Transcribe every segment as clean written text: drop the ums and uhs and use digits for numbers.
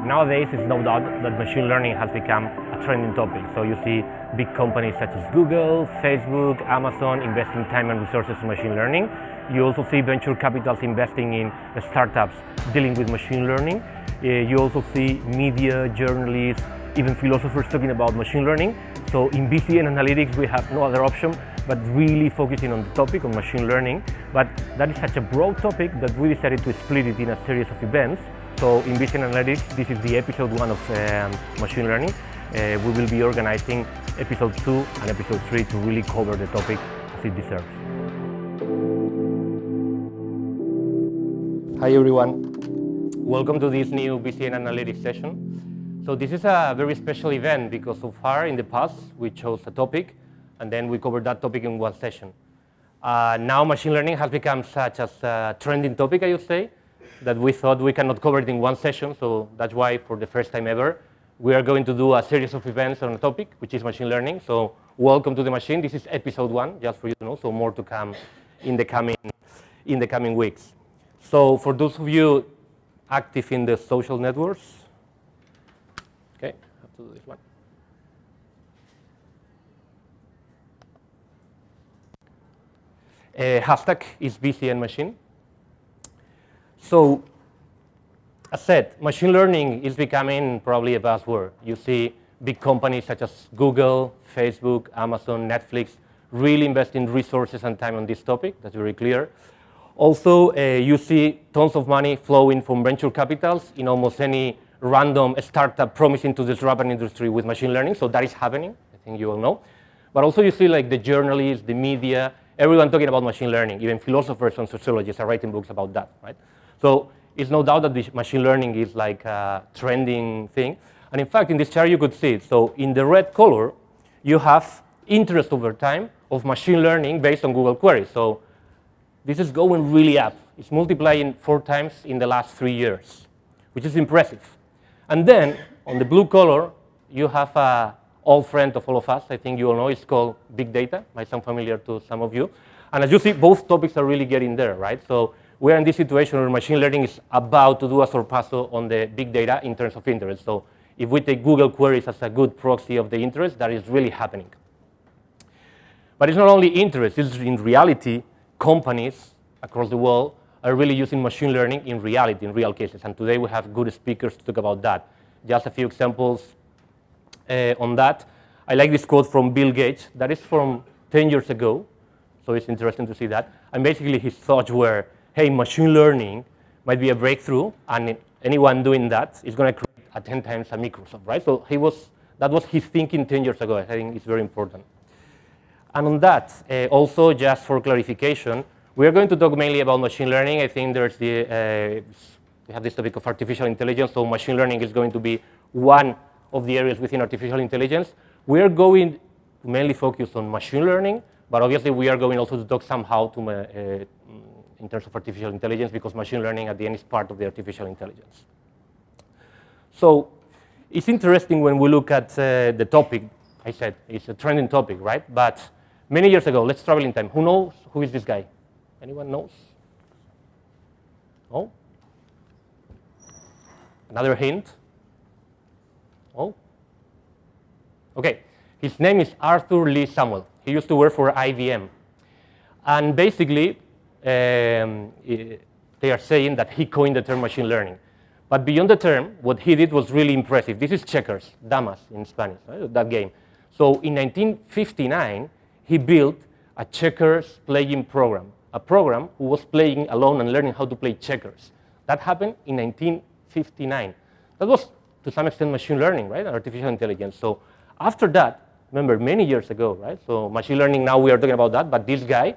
Nowadays, it's no doubt that machine learning has become a trending topic. So you see big companies such as Google, Facebook, Amazon investing time and resources in machine learning. You also see venture capitals investing in startups dealing with machine learning. You also see media, journalists, even philosophers talking about machine learning. So in BCN Analytics, we have no other option but really focusing on the topic of machine learning. But that is such a broad topic that we decided to split it in a series of events. So in BCN Analytics, this is the episode 1 of machine learning. We will be organizing episode 2 and episode 3 to really cover the topic as it deserves. Hi everyone, welcome to this new BCN Analytics session. So this is a very special event because so far in the past we chose a topic and then we covered that topic in one session. Now machine learning has become such a trending topic, I would say, that we thought we cannot cover it in one session, so that's why for the first time ever we are going to do a series of events on a topic, which is machine learning. So welcome to the machine. This is episode 1, just for you to know, so more to come in the coming weeks. So for those of you active in the social networks, okay, I have to do this one. Hashtag is BCN machine. So, as said, machine learning is becoming probably a buzzword. You see big companies such as Google, Facebook, Amazon, Netflix really investing resources and time on this topic. That's very clear. Also, you see tons of money flowing from venture capitals in almost any random startup promising to disrupt an industry with machine learning. So that is happening, I think you all know. But also you see like the journalists, the media, everyone talking about machine learning. Even philosophers and sociologists are writing books about that, right? So it's no doubt that this machine learning is like a trending thing. And in fact, in this chart you could see it. So in the red color, you have interest over time of machine learning based on Google queries. So this is going really up. It's multiplying 4 times in the last 3 years, which is impressive. And then on the blue color, you have an old friend of all of us. I think you all know. It's called big data. Might sound familiar to some of you. And as you see, both topics are really getting there, right? So we're in this situation where machine learning is about to do a sorpaso on the big data in terms of interest. So if we take Google queries as a good proxy of the interest, that is really happening. But it's not only interest, it's in reality, companies across the world are really using machine learning in reality, in real cases. And today we have good speakers to talk about that. Just a few examples on that. I like this quote from Bill Gates. That is from 10 years ago. So it's interesting to see that. And basically his thoughts were, hey, machine learning might be a breakthrough, and anyone doing that is going to create a 10 times a Microsoft, right? So that was his thinking 10 years ago. I think it's very important. And on that, also just for clarification, we are going to talk mainly about machine learning. I think there's we have this topic of artificial intelligence, so machine learning is going to be one of the areas within artificial intelligence. We are going to mainly focus on machine learning, but obviously we are going also to talk somehow to in terms of artificial intelligence, because machine learning at the end is part of the artificial intelligence. So it's interesting when we look at the topic. I said it's a trending topic, right? But many years ago, let's travel in time. Who knows who is this guy? Anyone knows? Oh? Another hint? Oh? Okay, his name is Arthur Lee Samuel. He used to work for IBM. And basically, they are saying that he coined the term machine learning. But beyond the term, what he did was really impressive. This is checkers, damas in Spanish, right? That game. So in 1959, he built a checkers playing program, a program who was playing alone and learning how to play checkers. That happened in 1959. That was, to some extent, machine learning, right, artificial intelligence. So after that, remember, many years ago, right? So machine learning, now we are talking about that, but this guy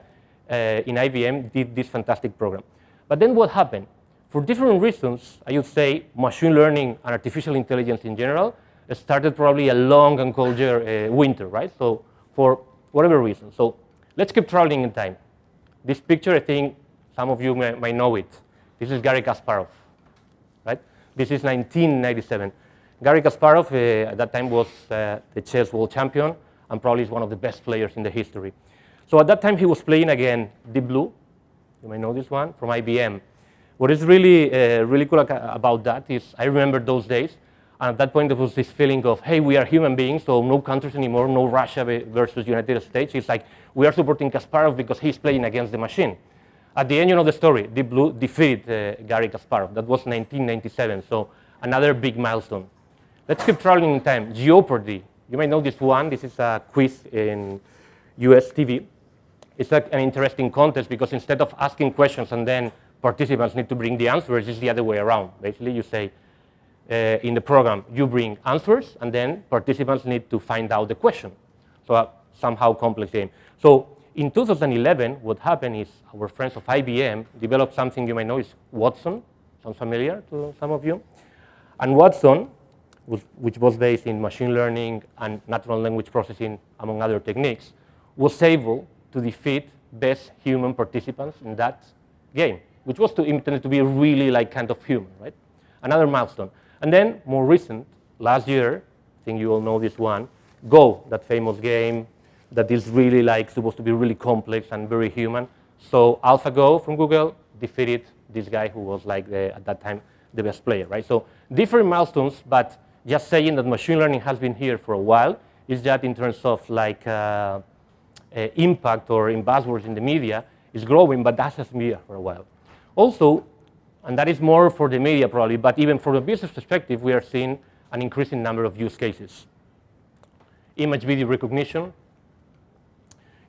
in IBM did this fantastic program. But then what happened? For different reasons, I would say machine learning and artificial intelligence in general started probably a long and cold winter, right? So for whatever reason. So let's keep traveling in time. This picture, I think some of you might know it. This is Garry Kasparov, right? This is 1997. Garry Kasparov at that time was the chess world champion and probably is one of the best players in the history. So at that time he was playing again Deep Blue. You may know this one from IBM. What is really, really cool about that is I remember those days, and at that point there was this feeling of, hey, we are human beings, so no countries anymore, no Russia versus United States. It's like we are supporting Kasparov because he's playing against the machine. At the end, you know the story. Deep Blue defeated Garry Kasparov. That was 1997, so another big milestone. Let's keep traveling in time. Jeopardy. You might know this one. This is a quiz in US TV. It's like an interesting contest because instead of asking questions and then participants need to bring the answers, it's the other way around. Basically, you say in the program, you bring answers, and then participants need to find out the question. So somehow complex game. So in 2011, what happened is our friends of IBM developed something you might know is Watson. Sounds familiar to some of you? And Watson, which was based in machine learning and natural language processing, among other techniques, was able to defeat best human participants in that game, which was intended to be really like kind of human, right? Another milestone. And then more recent, last year, I think you all know this one, Go, that famous game that is really like supposed to be really complex and very human. So AlphaGo from Google defeated this guy who was like at that time the best player, right? So different milestones, but just saying that machine learning has been here for a while is that in terms of like impact or in buzzwords in the media is growing, but that has been here for a while. Also, and that is more for the media probably, but even from a business perspective, we are seeing an increasing number of use cases. Image video recognition.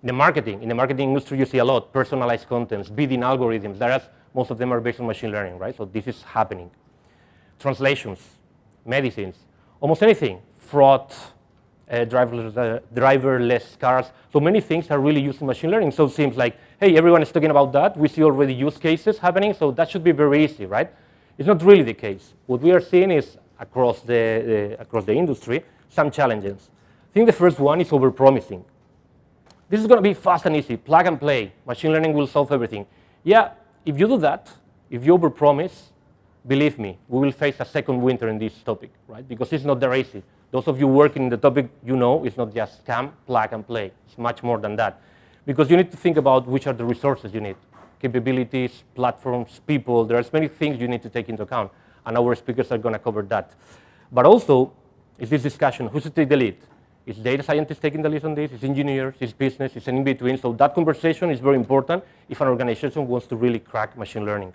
In the marketing industry, you see a lot, personalized contents, bidding algorithms. Most of them are based on machine learning, right? So this is happening. Translations, medicines, almost anything, fraud, driverless cars. So many things are really using machine learning. So it seems like, hey, everyone is talking about that. We see already use cases happening, so that should be very easy, right? It's not really the case. What we are seeing is across the industry, some challenges. I think the first one is overpromising. This is going to be fast and easy, plug and play. Machine learning will solve everything. Yeah, if you do that, if you overpromise, believe me, we will face a second winter in this topic, right? Because it's not that easy. Those of you working in the topic, you know it's not just scam, plug and play. It's much more than that. Because you need to think about which are the resources you need. Capabilities, platforms, people. There's many things you need to take into account. And our speakers are going to cover that. But also, is this discussion, who should take the lead? Is data scientists taking the lead on this? Is engineers? Is business? Is an in-between? So that conversation is very important if an organization wants to really crack machine learning.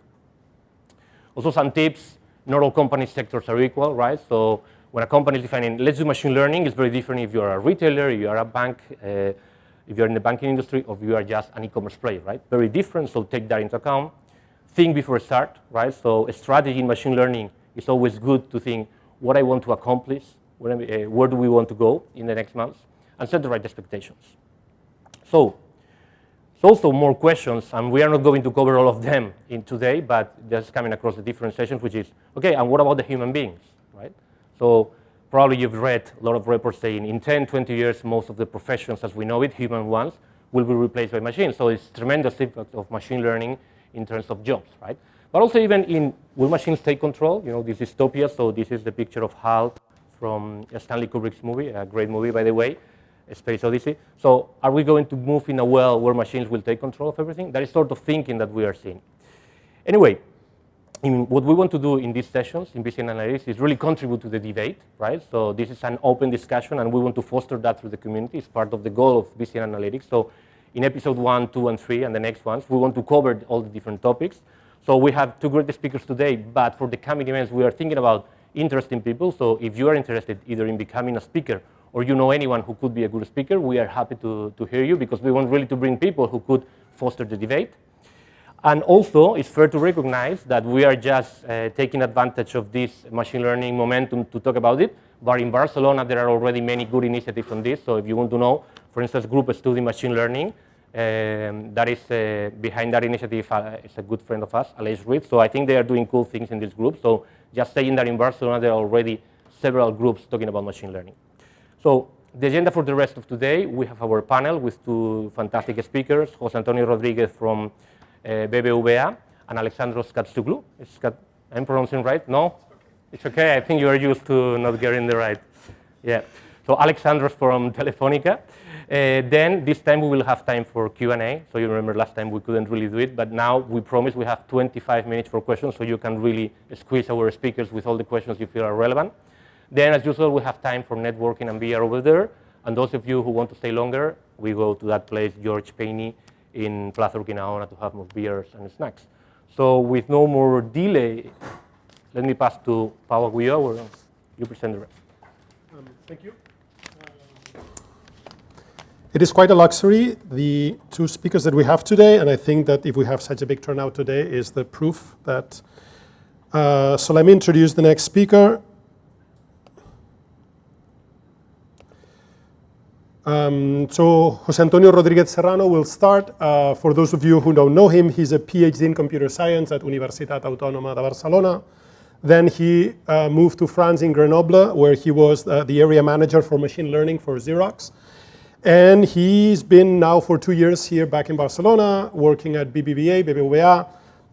Also some tips, not all company sectors are equal, right? So when a company is defining, let's do machine learning, it's very different if you're a retailer, if you are a bank, if you're in the banking industry, or if you are just an e-commerce player, right? Very different, so take that into account. Think before start, right? So a strategy in machine learning is always good to think what I want to accomplish, where do we want to go in the next months, and set the right expectations. So also more questions, and we are not going to cover all of them in today, but just coming across the different sessions, which is, okay, and what about the human beings, right? So probably you've read a lot of reports saying in 10, 20 years, most of the professions as we know it, human ones, will be replaced by machines. So it's tremendous impact of machine learning in terms of jobs, right? But also even in, will machines take control? You know, this dystopia, so this is the picture of HAL from Stanley Kubrick's movie, a great movie, by the way, Space Odyssey. So are we going to move in a world where machines will take control of everything? That is sort of thinking that we are seeing. Anyway, what we want to do in these sessions in BCN Analytics is really contribute to the debate, right? So this is an open discussion, and we want to foster that through the community. It's part of the goal of BCN Analytics. So in episode 1, 2, and 3, and the next ones, we want to cover all the different topics. So we have 2 great speakers today, but for the coming events, we are thinking about interesting people. So if you are interested either in becoming a speaker or you know anyone who could be a good speaker, we are happy to hear you, because we want really to bring people who could foster the debate. And also, it's fair to recognize that we are just taking advantage of this machine learning momentum to talk about it. But in Barcelona, there are already many good initiatives on this. So if you want to know, for instance, Group Study Machine Learning, that is behind that initiative is a good friend of us, Alex Ruiz. So I think they are doing cool things in this group. So just saying that in Barcelona, there are already several groups talking about machine learning. So the agenda for the rest of today, we have our panel with 2 fantastic speakers, José Antonio Rodriguez from BBVA and Alexandros Karatzoglou. I'm pronouncing right? No? It's okay. I think you are used to not getting the right. Yeah. So Alexandros from Telefonica. Then this time we will have time for Q&A. So you remember last time we couldn't really do it, but now we promise we have 25 minutes for questions, so you can really squeeze our speakers with all the questions you feel are relevant. Then, as usual, we have time for networking and beer over there. And those of you who want to stay longer, we go to that place, George Payne, in Plaza Urquinaona, to have more beers and snacks. So with no more delay, let me pass to Pau Aguiló, where you present the rest. Thank you. It is quite a luxury, the two speakers that we have today, and I think that if we have such a big turnout today is the proof that. So let me introduce the next speaker. So José Antonio Rodriguez-Serrano will start. For those of you who don't know him, he's a PhD in computer science at Universitat Autònoma de Barcelona. Then he moved to France in Grenoble, where he was the area manager for machine learning for Xerox. And he's been now for 2 years here back in Barcelona, working at BBVA,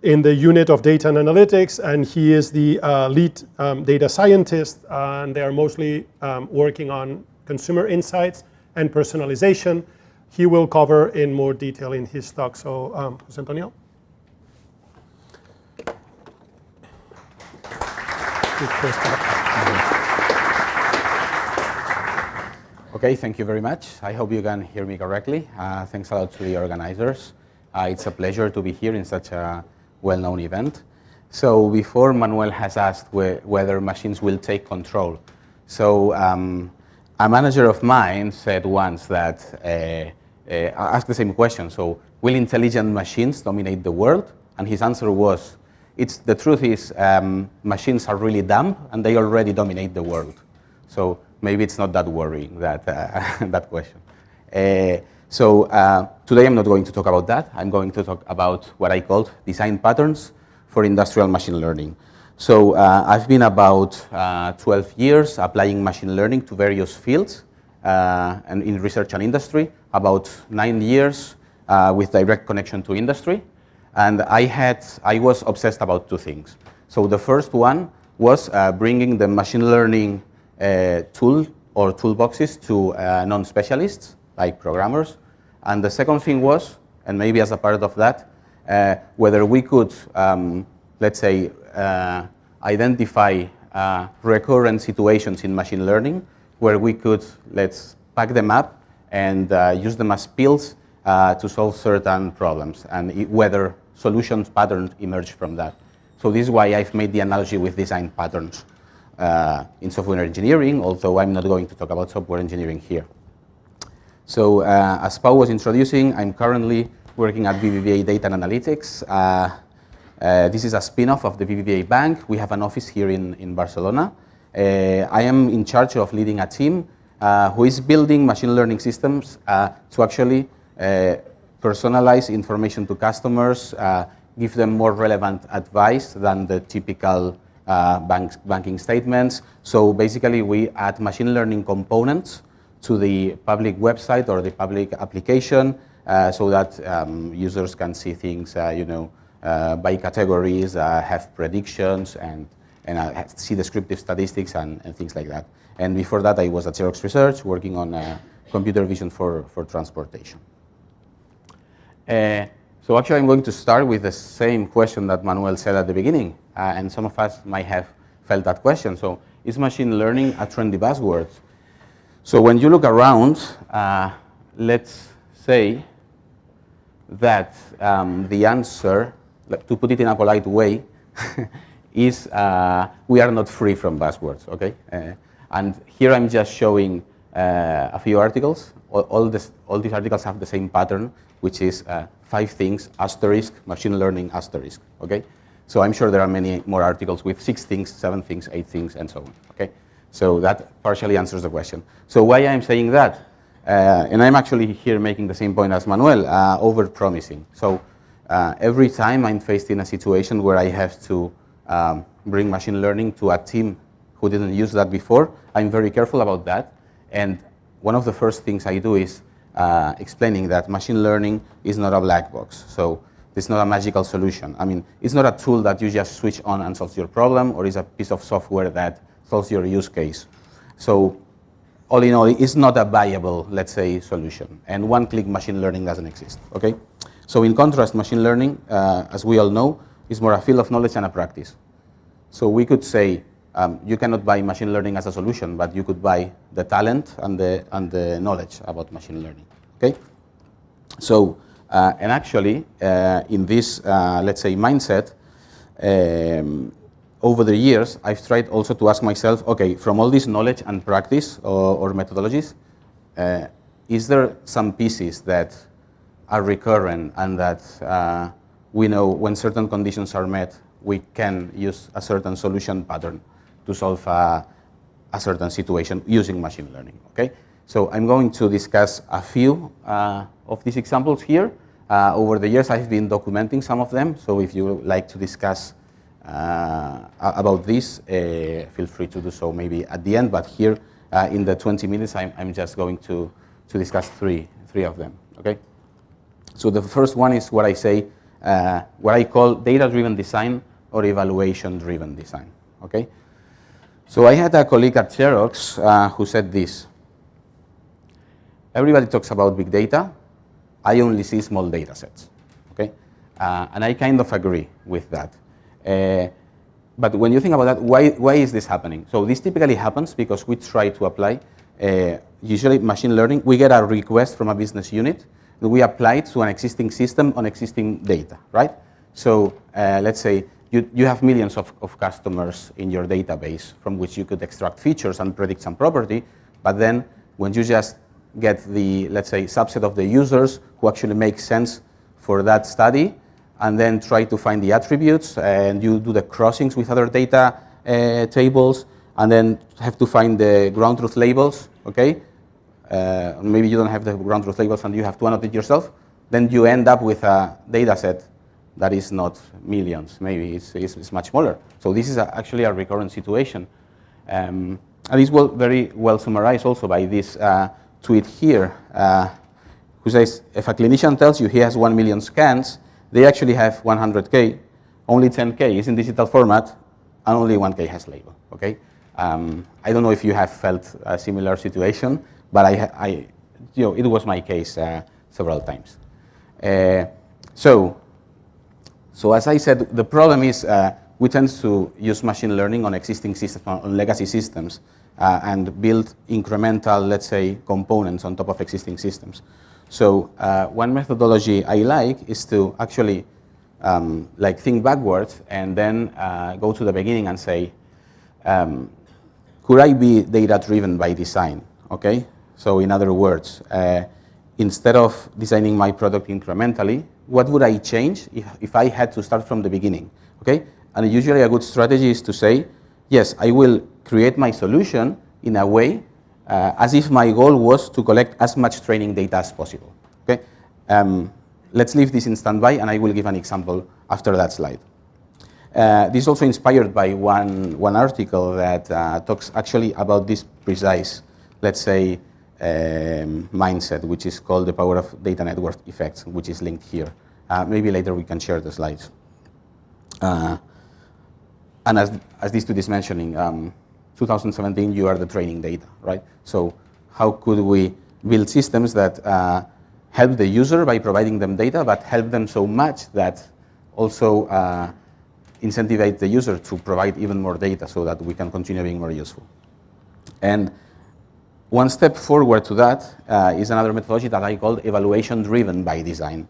in the unit of data and analytics, and he is the lead data scientist, and they are mostly working on consumer insights and personalization. He will cover in more detail in his talk. So, José Antonio. Okay, thank you very much. I hope you can hear me correctly. Thanks a lot to the organizers. It's a pleasure to be here in such a well-known event. So before, Manuel has asked whether machines will take control. So a manager of mine said once that, asked the same question, so will intelligent machines dominate the world? And his answer was, the truth is machines are really dumb and they already dominate the world. So maybe it's not that worrying, that, that question. So today I'm not going to talk about that. I'm going to talk about what I called design patterns for industrial machine learning. So I've been about 12 years applying machine learning to various fields and in research and industry, about 9 years with direct connection to industry. And I was obsessed about two things. So the first one was bringing the machine learning tool or toolboxes to non-specialists, like programmers. And the second thing was, and maybe as a part of that, whether we could, let's say, identify recurrent situations in machine learning where we could, let's pack them up and use them as pills to solve certain problems, and whether solutions patterns emerge from that. So this is why I've made the analogy with design patterns in software engineering, although I'm not going to talk about software engineering here. So as Pau was introducing, I'm currently working at BBVA Data and Analytics. This is a spin-off of the BBVA Bank. We have an office here in Barcelona. I am in charge of leading a team who is building machine learning systems to actually personalize information to customers, give them more relevant advice than the typical banking statements. So basically, we add machine learning components to the public website or the public application so that users can see things, by categories, have predictions, and see descriptive statistics and things like that. And before that, I was at Xerox Research working on computer vision for transportation. So actually, I'm going to start with the same question that Manuel said at the beginning, and some of us might have felt that question. So, is machine learning a trendy buzzword? So when you look around, let's say that the answer, to put it in a polite way, is we are not free from buzzwords, okay? And here I'm just showing a few articles. All these articles have the same pattern, which is 5 things, asterisk, machine learning, asterisk, okay? So I'm sure there are many more articles with 6 things, 7 things, 8 things, and so on, okay? So that partially answers the question. So why I'm saying that, and I'm actually here making the same point as Manuel, over-promising. So every time I'm faced in a situation where I have to bring machine learning to a team who didn't use that before, I'm very careful about that. And one of the first things I do is explaining that machine learning is not a black box. So it's not a magical solution. I mean, it's not a tool that you just switch on and solves your problem, or is a piece of software that solves your use case. So all in all, it's not a viable, let's say, solution. And one-click machine learning doesn't exist, okay? So in contrast, machine learning, as we all know, is more a field of knowledge and a practice. So we could say, you cannot buy machine learning as a solution, but you could buy the talent and the knowledge about machine learning, okay? So, and actually, in this, let's say, mindset, over the years, I've tried also to ask myself, okay, from all this knowledge and practice or methodologies, is there some pieces that are recurrent and that we know when certain conditions are met, we can use a certain solution pattern to solve a certain situation using machine learning, okay? So I'm going to discuss a few of these examples here. Over the years, I've been documenting some of them, so if you would like to discuss about this, feel free to do so maybe at the end, but here in the 20 minutes, I'm just going to discuss three of them, okay? So the first one is what I say, what I call data-driven design or evaluation-driven design, okay? So I had a colleague at Xerox who said this: everybody talks about big data, I only see small data sets, okay? And I kind of agree with that. But when you think about that, why is this happening? So this typically happens because we try to apply, usually machine learning, we get a request from a business unit, and we apply it to an existing system on existing data, right? So let's say you have millions of customers in your database from which you could extract features and predict some property, but then when you just get the, let's say, subset of the users who actually make sense for that study, and then try to find the attributes, and you do the crossings with other data tables, and then have to find the ground truth labels, okay? Maybe you don't have the ground truth labels and you have to annotate it yourself, then you end up with a data set that is not millions, maybe it's much smaller. So this is actually a recurrent situation. And it's very well summarized also by this tweet here, who says, if a clinician tells you he has 1 million scans, they actually have 100K, only 10K is in digital format, and only 1K has label, okay? I don't know if you have felt a similar situation, but it was my case several times. So as I said, the problem is we tend to use machine learning on existing systems, on legacy systems, and build incremental, let's say, components on top of existing systems. So one methodology I like is to actually think backwards and then go to the beginning and say, could I be data-driven by design, okay? So in other words, instead of designing my product incrementally, what would I change if I had to start from the beginning, okay? And usually a good strategy is to say, yes, I will create my solution in a way as if my goal was to collect as much training data as possible, okay? Let's leave this in standby, and I will give an example after that slide. This is also inspired by one article that talks actually about this precise, let's say, mindset, which is called the power of data network effects, which is linked here. Maybe later we can share the slides. And as this dude is mentioning, 2017, you are the training data, right? So how could we build systems that help the user by providing them data, but help them so much that also incentivize the user to provide even more data so that we can continue being more useful? And one step forward to that is another methodology that I call evaluation-driven by design,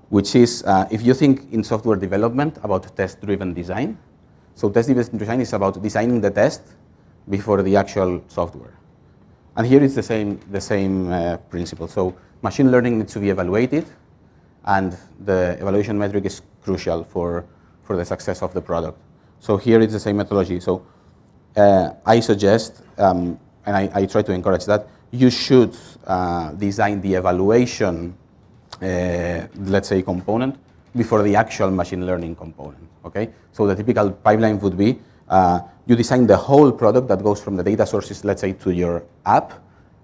which is, if you think in software development about test-driven design, so test-driven design is about designing the test before the actual software. And here it's the same principle. So machine learning needs to be evaluated, and the evaluation metric is crucial for the success of the product. So here it's the same methodology. So I suggest, and I try to encourage that, you should design the evaluation, let's say, component before the actual machine learning component, okay? So the typical pipeline would be, you design the whole product that goes from the data sources, let's say, to your app,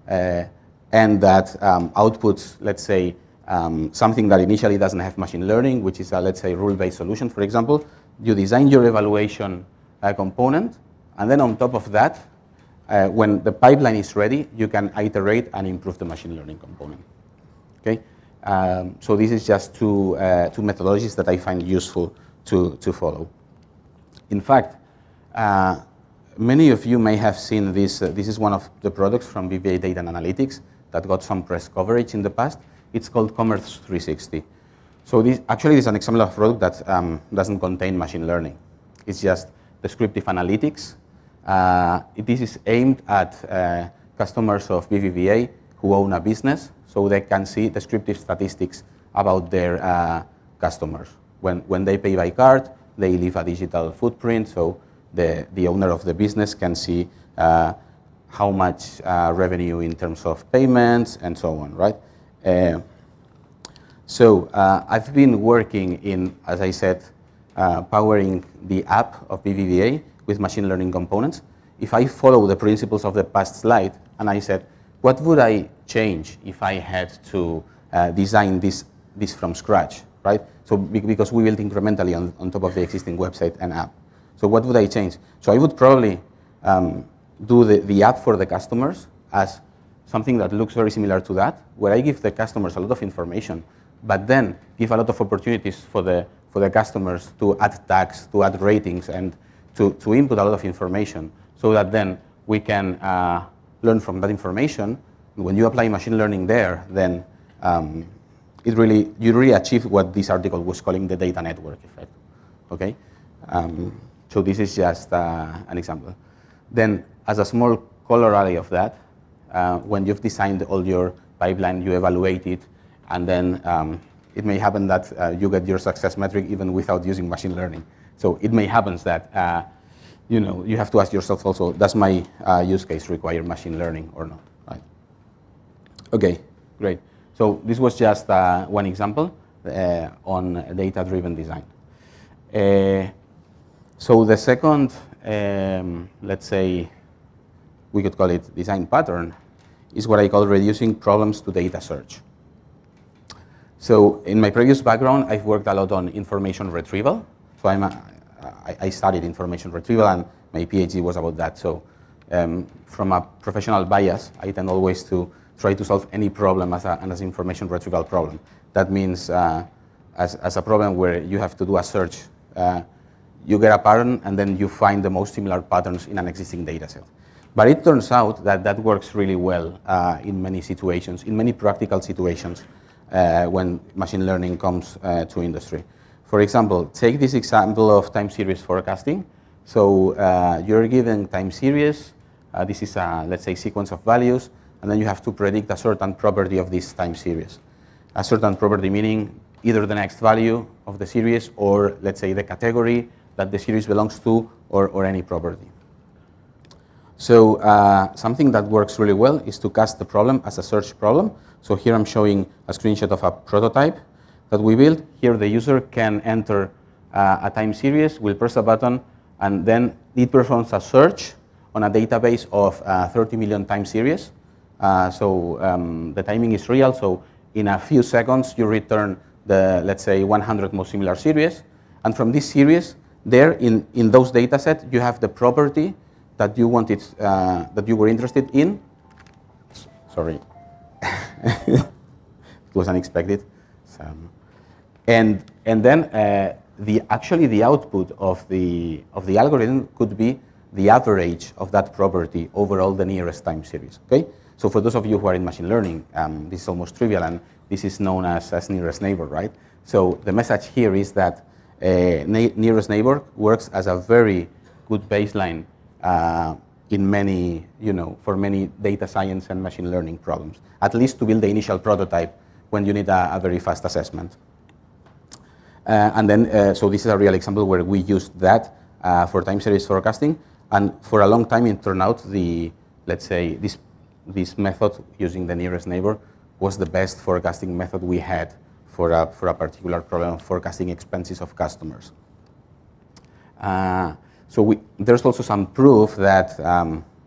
and that outputs, let's say, something that initially doesn't have machine learning, which is a, let's say, rule-based solution, for example. You design your evaluation component, and then on top of that, when the pipeline is ready, you can iterate and improve the machine learning component. Okay? So this is just two methodologies that I find useful to follow. In fact, many of you may have seen this. This is one of the products from BBVA Data and Analytics that got some press coverage in the past. It's called Commerce 360. So this is an example of a product that doesn't contain machine learning. It's just descriptive analytics. This is aimed at customers of BBVA who own a business, so they can see descriptive statistics about their customers. When they pay by card, they leave a digital footprint, so the owner of the business can see how much revenue in terms of payments and so on, right? So I've been working in, as I said, powering the app of BBVA with machine learning components. If I follow the principles of the past slide and I said, what would I change if I had to design this from scratch, right? So because we built incrementally on top of the existing website and app. So what would I change? So I would probably do the app for the customers as something that looks very similar to that, where I give the customers a lot of information, but then give a lot of opportunities for the customers to add tags, to add ratings, and to input a lot of information, so that then we can learn from that information. When you apply machine learning there, then you really achieve what this article was calling the data network effect. Okay, so this is just an example. Then, as a small corollary of that, when you've designed all your pipeline, you evaluate it, and then it may happen that you get your success metric even without using machine learning. So it may happen that you have to ask yourself also, does my use case require machine learning or not? Right? Okay, great. So this was just one example on data-driven design. So the second, let's say, we could call it design pattern, is what I call reducing problems to data search. So in my previous background, I've worked a lot on information retrieval. So I studied information retrieval, and my PhD was about that. So from a professional bias, I tend always to try to solve any problem as an information retrieval problem. That means as a problem where you have to do a search, you get a pattern, and then you find the most similar patterns in an existing data set. But it turns out that that works really well in many situations, in many practical situations when machine learning comes to industry. For example, take this example of time series forecasting. So you're given time series. This is a, let's say, sequence of values, and then you have to predict a certain property of this time series. A certain property meaning either the next value of the series, or let's say the category that the series belongs to, or any property. So something that works really well is to cast the problem as a search problem. So here I'm showing a screenshot of a prototype that we built. Here the user can enter a time series, will press a button, and then it performs a search on a database of 30 million time series. So the timing is real, so in a few seconds you return the, let's say, 100 most similar series. And from this series, there in those data sets, you have the property that you wanted, that you were interested in. Sorry, it was unexpected. So, and then actually the output of the algorithm could be the average of that property over all the nearest time series. Okay, so for those of you who are in machine learning, this is almost trivial, and this is known as nearest neighbor, right? So the message here is that nearest neighbor works as a very good baseline in many, for many data science and machine learning problems, at least to build the initial prototype when you need a very fast assessment. And then, so this is a real example where we used that for time series forecasting, and for a long time it turned out let's say, this method using the nearest neighbor was the best forecasting method we had for a particular problem of forecasting expenses of customers. So there's also some proof that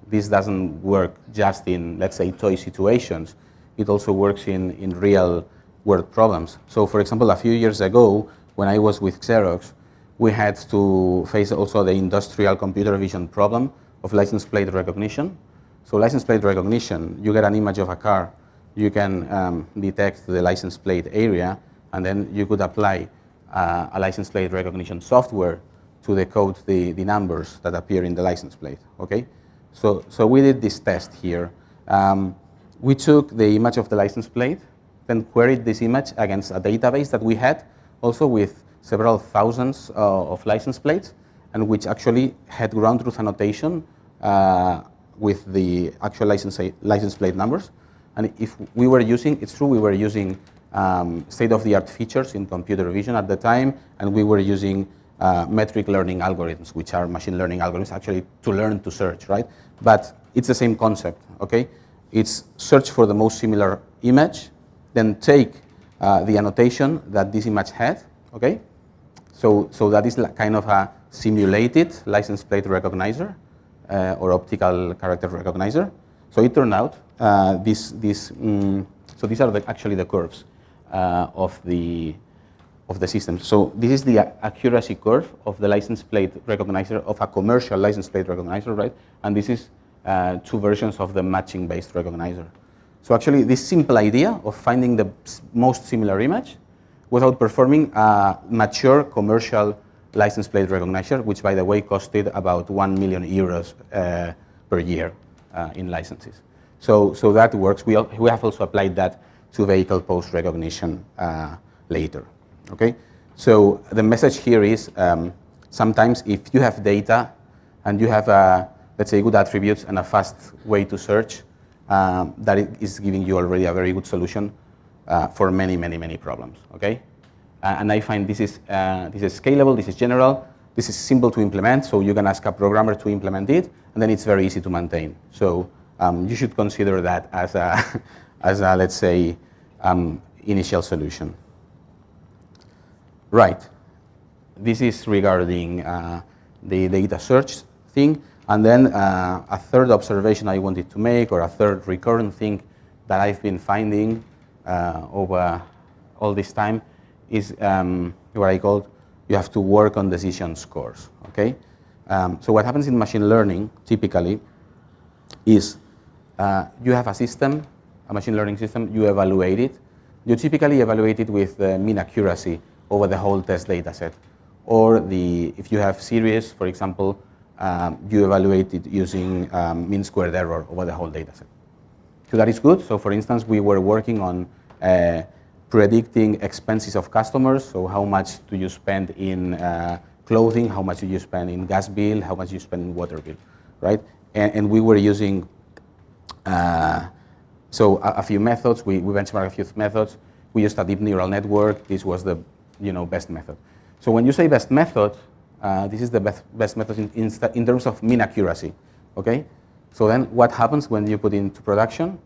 this doesn't work just in, let's say, toy situations. It also works in real world problems. So for example, a few years ago, when I was with Xerox, we had to face also the industrial computer vision problem of license plate recognition. So license plate recognition, you get an image of a car, you can detect the license plate area, and then you could apply a license plate recognition software to decode the numbers that appear in the license plate, okay? So we did this test here. We took the image of the license plate, then queried this image against a database that we had, also with several thousands of license plates, and which actually had ground truth annotation with the actual license plate numbers. And if we were using, it's true, we were using state-of-the-art features in computer vision at the time, and we were using metric learning algorithms, which are machine learning algorithms, actually to learn to search, right? But it's the same concept, okay? It's search for the most similar image, then take the annotation that this image had, okay? So that is kind of a simulated license plate recognizer or optical character recognizer. So it turned out so these are actually the curves of the system. So this is the accuracy curve of the license plate recognizer, of a commercial license plate recognizer, right? And this is two versions of the matching-based recognizer. So actually, this simple idea of finding the most similar image was outperforming a mature commercial license plate recognizer, which, by the way, costed about 1 million euros per year in licenses. So that works. We have also applied that to vehicle pose recognition later. Okay. So the message here is sometimes if you have data and you have, let's say, good attributes and a fast way to search, that is giving you already a very good solution for many, many, many problems. Okay. And I find this is scalable, this is general, this is simple to implement, so you can ask a programmer to implement it, and then it's very easy to maintain. So you should consider that as a let's say, initial solution. Right. This is regarding the data search thing, and then a third observation I wanted to make, or a third recurrent thing that I've been finding over all this time, is what I called, you have to work on decision scores, okay? So what happens in machine learning, typically, is you have a system, a machine learning system, you evaluate it. You typically evaluate it with mean accuracy over the whole test data set. Or if you have series, for example, you evaluate it using mean squared error over the whole data set. So that is good. So for instance, we were working on predicting expenses of customers. So how much do you spend in clothing, how much do you spend in gas bill, how much do you spend in water bill, right? And we were using a few methods. We benchmarked a few methods. We used a deep neural network. This was the best method. So when you say best method, this is the best method in terms of mean accuracy, okay? So then what happens when you put into production?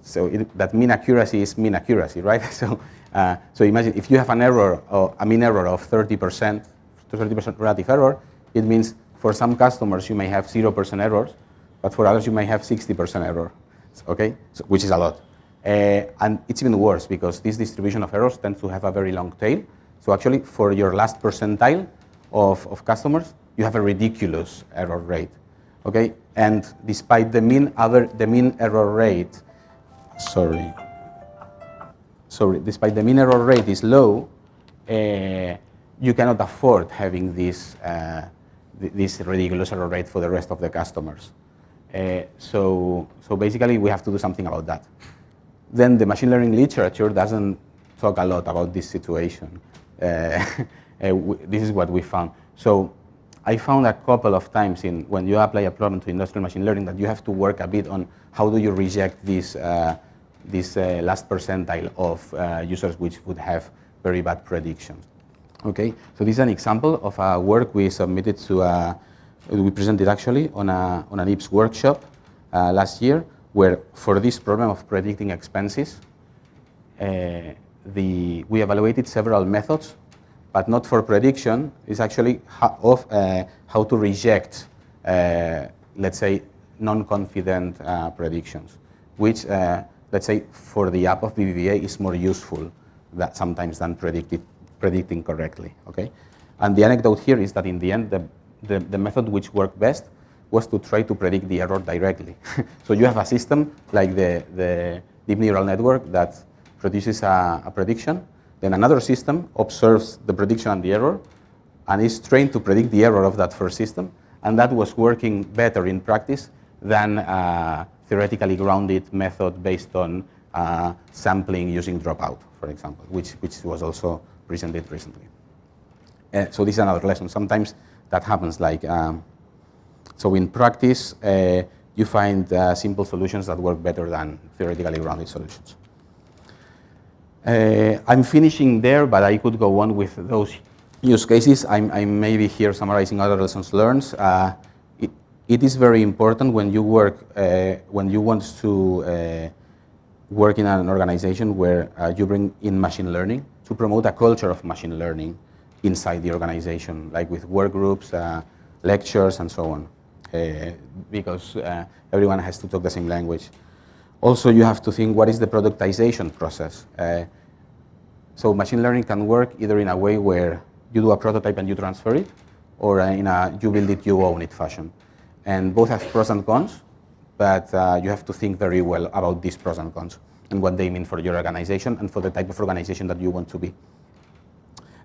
So that mean accuracy is mean accuracy, right? So imagine if you have an error, or a mean error of 30% to 30% relative error, it means for some customers you may have 0% errors, but for others you may have 60% error, okay? So, which is a lot. And it's even worse because this distribution of errors tends to have a very long tail. So actually for your last percentile of customers, you have a ridiculous error rate, okay? And despite the mean error rate, despite the mean error rate is low, you cannot afford having this ridiculous error rate for the rest of the customers. So basically we have to do something about that. Then the machine learning literature doesn't talk a lot about this situation. This is what we found. So I found a couple of times when you apply a problem to industrial machine learning that you have to work a bit on how do you reject this last percentile of users which would have very bad predictions. Okay, so this is an example of a work we submitted we presented actually on an IPS workshop last year, where for this problem of predicting expenses, we evaluated several methods, but not for prediction. It's actually how to reject, let's say, non-confident predictions, which, let's say, for the app of BBVA is more useful sometimes than predicting correctly. Okay, and the anecdote here is that in the end, the method which worked best was to try to predict the error directly. So you have a system like the deep neural network that produces a prediction, then another system observes the prediction and the error, and is trained to predict the error of that first system, and that was working better in practice than a theoretically grounded method based on sampling using dropout, for example, which was also presented recently. So this is another lesson. Sometimes that happens, like, so in practice, you find simple solutions that work better than theoretically grounded solutions. I'm finishing there, but I could go on with those use cases. I'm maybe here summarizing other lessons learned. It is very important when you work, when you want to work in an organization where you bring in machine learning, to promote a culture of machine learning inside the organization, like with work groups, lectures, and so on, because everyone has to talk the same language. Also, you have to think, what is the productization process? So machine learning can work either in a way where you do a prototype and you transfer it, or in a you build it, you own it fashion. And both have pros and cons, but you have to think very well about these pros and cons and what they mean for your organization and for the type of organization that you want to be.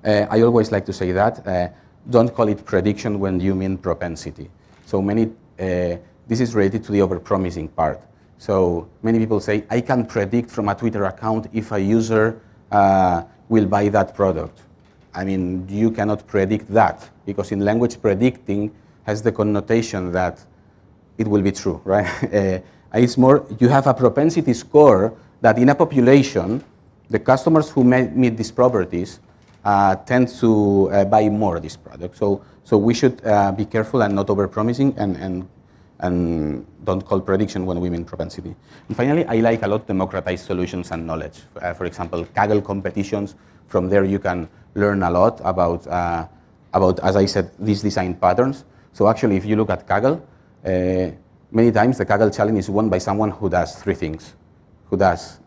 I always like to say that, don't call it prediction when you mean propensity. So this is related to the overpromising part. So many people say, I can predict from a Twitter account if a user will buy that product. I mean, you cannot predict that, because in language, predicting has the connotation that it will be true, right? It's more, you have a propensity score that in a population, the customers who meet these properties tend to buy more of this product. So we should be careful and not overpromising, and don't call prediction when we mean propensity. And finally, I like a lot democratized solutions and knowledge. For example, Kaggle competitions. From there, you can learn a lot about, as I said, these design patterns. So actually, if you look at Kaggle, many times the Kaggle challenge is won by someone who does three things. Who does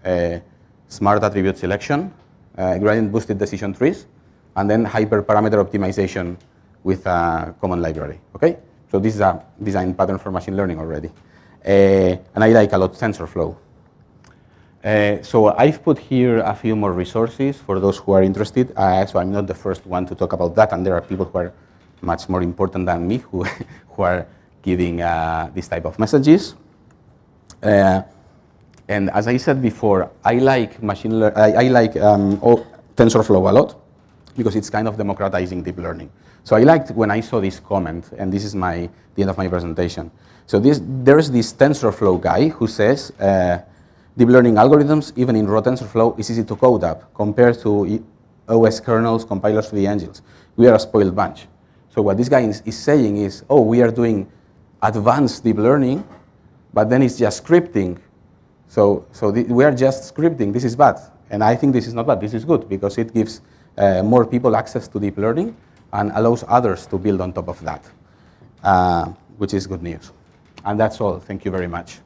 smart attribute selection, gradient boosted decision trees, and then hyperparameter optimization with a common library, okay? So this is a design pattern for machine learning already. And I like a lot TensorFlow. So I've put here a few more resources for those who are interested. So I'm not the first one to talk about that, and there are people who are much more important than me who are giving this type of messages. And as I said before, I like TensorFlow a lot because it's kind of democratizing deep learning. So I liked when I saw this comment, and this is the end of my presentation. So there's this TensorFlow guy who says deep learning algorithms, even in raw TensorFlow, is easy to code up compared to OS kernels, compilers to the engines. We are a spoiled bunch. So what this guy is saying is, oh, we are doing advanced deep learning, but then it's just scripting. So we are just scripting. This is bad. And I think this is not bad. This is good because it gives more people access to deep learning and allows others to build on top of that, which is good news. And that's all. Thank you very much.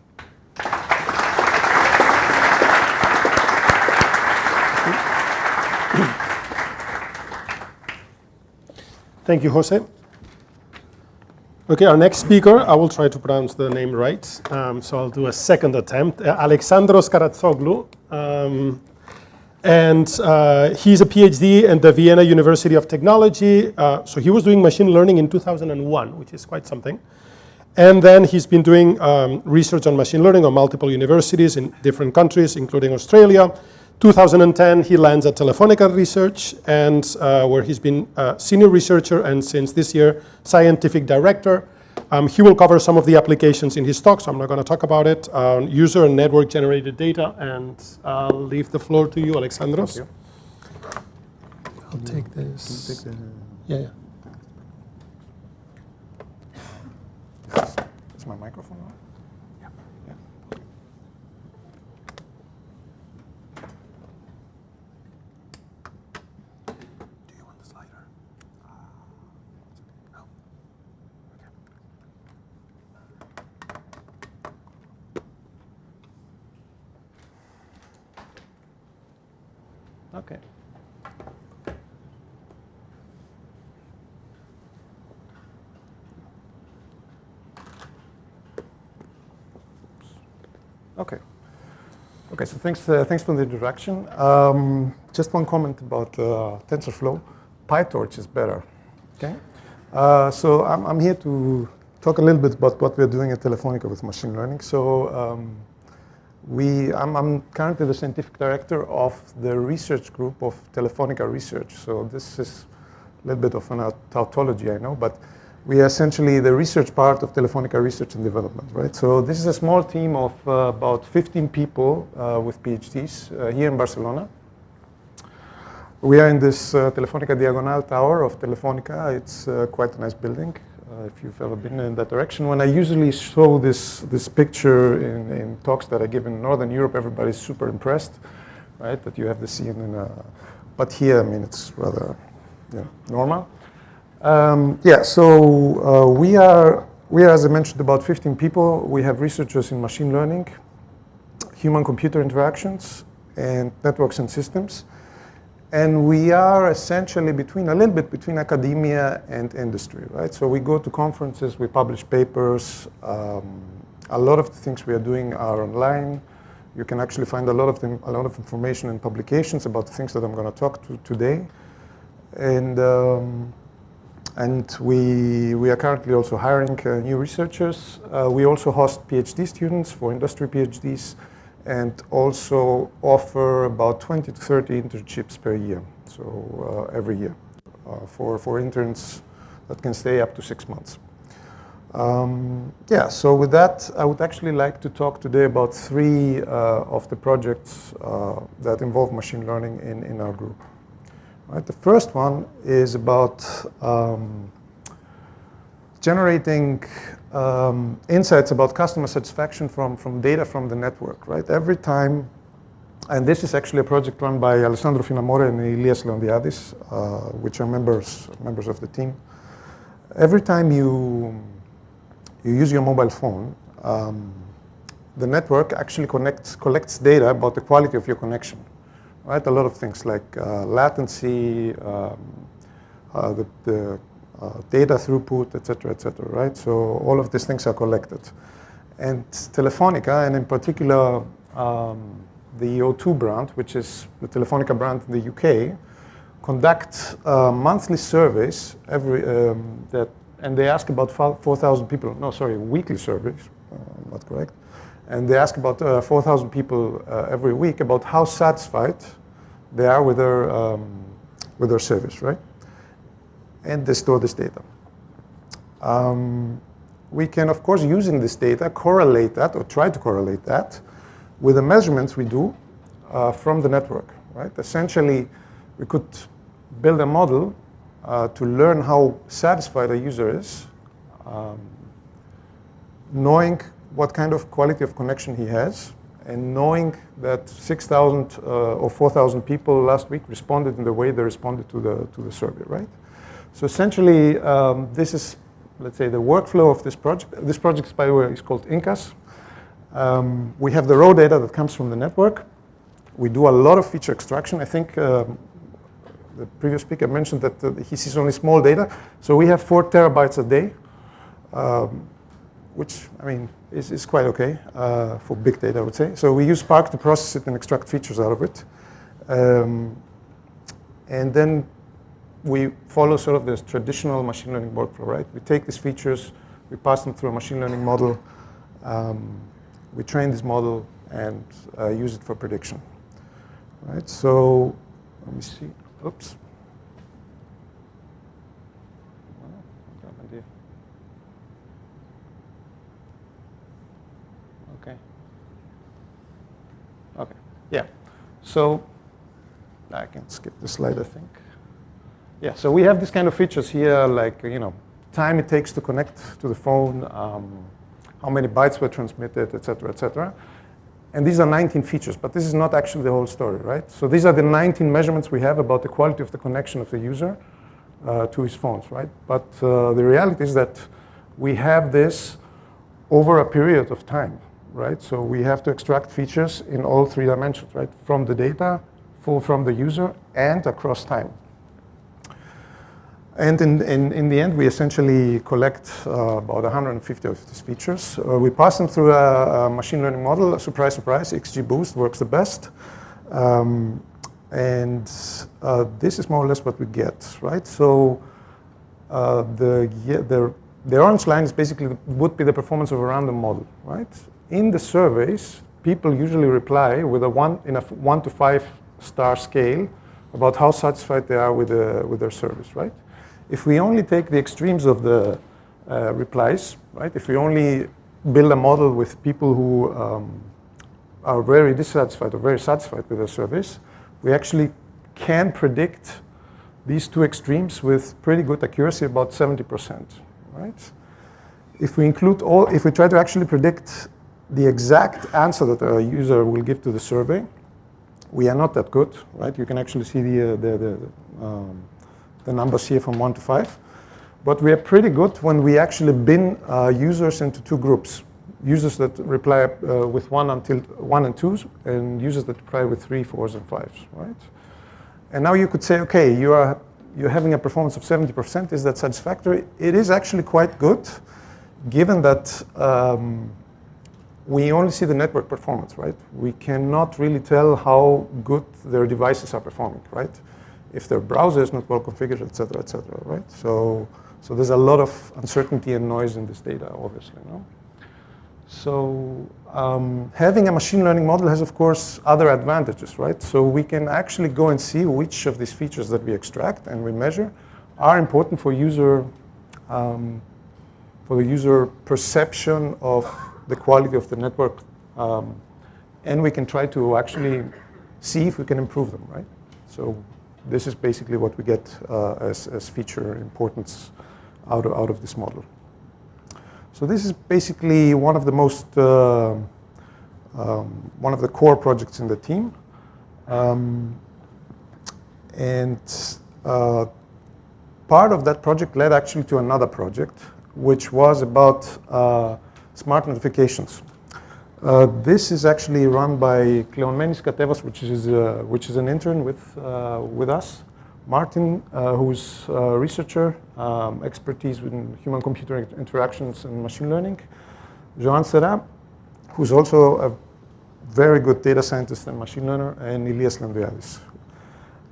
Thank you, Jose. Okay, our next speaker, I will try to pronounce the name right, so I'll do a second attempt. Alexandros Karatzoglou, and he's a PhD at the Vienna University of Technology. So he was doing machine learning in 2001, which is quite something. And then he's been doing research on machine learning on multiple universities in different countries, including Australia. 2010, he lands at Telefonica Research, and where he's been a senior researcher and since this year, scientific director. He will cover some of the applications in his talk, so I'm not going to talk about it. User and network generated data, and I'll leave the floor to you, Alexandros. Thank you. I'll take this. Yeah. Is my microphone on? Yeah. Do you want the slider? No. Okay. Okay. Okay, so thanks for the introduction. Just one comment about TensorFlow. PyTorch is better, okay? So I'm here to talk a little bit about what we're doing at Telefonica with machine learning. So I'm currently the scientific director of the research group of Telefonica Research. So this is a little bit of an tautology, I know, but we are essentially the research part of Telefonica Research and Development, right? So this is a small team of about 15 people with PhDs here in Barcelona. We are in this Telefonica Diagonal Tower of Telefonica. It's quite a nice building, if you've ever been in that direction. When I usually show this picture in talks that I give in Northern Europe, everybody's super impressed, right? That you have the scene but here, I mean, it's rather normal. So we are, as I mentioned, about 15 people. We have researchers in machine learning, human-computer interactions, and networks and systems. And we are essentially a little bit between academia and industry, right? So we go to conferences, we publish papers. A lot of the things we are doing are online. You can actually find a lot of information in publications about the things that I'm going to talk to today. And we are currently also hiring new researchers. We also host PhD students for industry PhDs, and also offer about 20 to 30 internships per year, so every year, for interns that can stay up to 6 months. So with that, I would actually like to talk today about 3 of the projects that involve machine learning in our group. Right, the first one is about generating insights about customer satisfaction from data from the network, right? Every time, and this is actually a project run by Alexandros Finamore and Elias Leontiadis, which are members of the team. Every time you use your mobile phone, the network actually collects data about the quality of your connection, right? A lot of things like latency, the data throughput, et cetera, right? So all of these things are collected. And Telefonica, and in particular the O2 brand, which is the Telefonica brand in the UK, conduct monthly surveys and they ask about 4,000 people. No, sorry, weekly surveys, not correct. And they ask about 4,000 people every week about how satisfied they are with their service, right? And they store this data. We can, of course, using this data, correlate that, or try to correlate that, with the measurements we do from the network, right? Essentially, we could build a model to learn how satisfied a user is, knowing what kind of quality of connection he has, and knowing that 6,000 or 4,000 people last week responded in the way they responded to the survey, right? So essentially, this is, let's say, the workflow of this project. This project, by the way, is called INCAS. We have the raw data that comes from the network. We do a lot of feature extraction. I think the previous speaker mentioned that he sees only small data. So we have 4 terabytes a day, which, I mean, is quite okay for big data, I would say. So we use Spark to process it and extract features out of it. And then we follow sort of this traditional machine learning workflow, right? We take these features, we pass them through a machine learning model, we train this model, and use it for prediction, right? So let me see. Oops. Okay. Yeah. So I can skip the slide, I think. Yeah. So we have this kind of features here, like time it takes to connect to the phone, how many bytes were transmitted, et cetera, et cetera. And these are 19 features, but this is not actually the whole story, right? So these are the 19 measurements we have about the quality of the connection of the user to his phones, right? But the reality is that we have this over a period of time, right? So we have to extract features in all 3 dimensions, right? From the data, from the user, and across time. And in the end, we essentially collect about 150 of these features. We pass them through a machine learning model. Surprise, surprise, XGBoost works the best. And this is more or less what we get, right? So the orange line is basically would be the performance of a random model, right? In the surveys, people usually reply with a 1 to 5 star scale about how satisfied they are with their service, right? If we only take the extremes of the replies, right? If we only build a model with people who are very dissatisfied or very satisfied with their service, we actually can predict these two extremes with pretty good accuracy, about 70%, right? If we try to actually predict the exact answer that a user will give to the survey, we are not that good, right? You can actually see the numbers here from 1 to 5. But we are pretty good when we actually bin users into two groups. Users that reply with 1 and 2s, and users that reply with 3, 4s, and 5s, right? And now you could say, okay, you're having a performance of 70%. Is that satisfactory? It is actually quite good, given that we only see the network performance, right? We cannot really tell how good their devices are performing, right? If their browser is not well configured, et cetera, right? So there's a lot of uncertainty and noise in this data, obviously, no? So having a machine learning model has, of course, other advantages, right? So we can actually go and see which of these features that we extract and we measure are important for the user perception of the quality of the network, and we can try to actually see if we can improve them, right? So this is basically what we get as feature importance out of this model. So this is basically one of the most, one of the core projects in the team. Part of that project led actually to another project, which was about smart notifications. This is actually run by Kleomenis Katevas, which is an intern with us. Martin, who's a researcher, expertise in human-computer interactions and machine learning. Joan Serra, who's also a very good data scientist and machine learner, and Ilias Landriadis.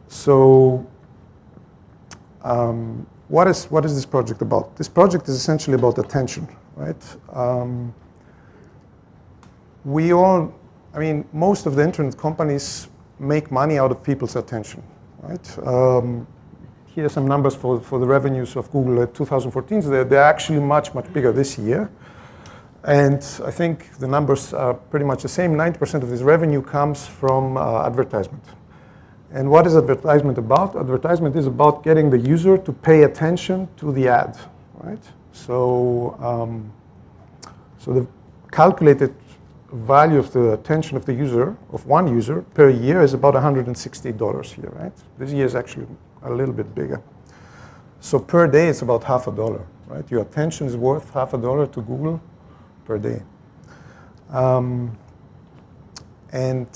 So what is this project about? This project is essentially about attention, right? Most of the internet companies make money out of people's attention, right? Here are some numbers for the revenues of Google at 2014. So they're actually much, much bigger this year. And I think the numbers are pretty much the same. 90% of this revenue comes from advertisement. And what is advertisement about? Advertisement is about getting the user to pay attention to the ad, right? So, so the calculated value of the attention of the user, of one user per year, is about $160 here, right? This year is actually a little bit bigger. So per day, it's about $50, right? Your attention is worth $50 to Google per day. And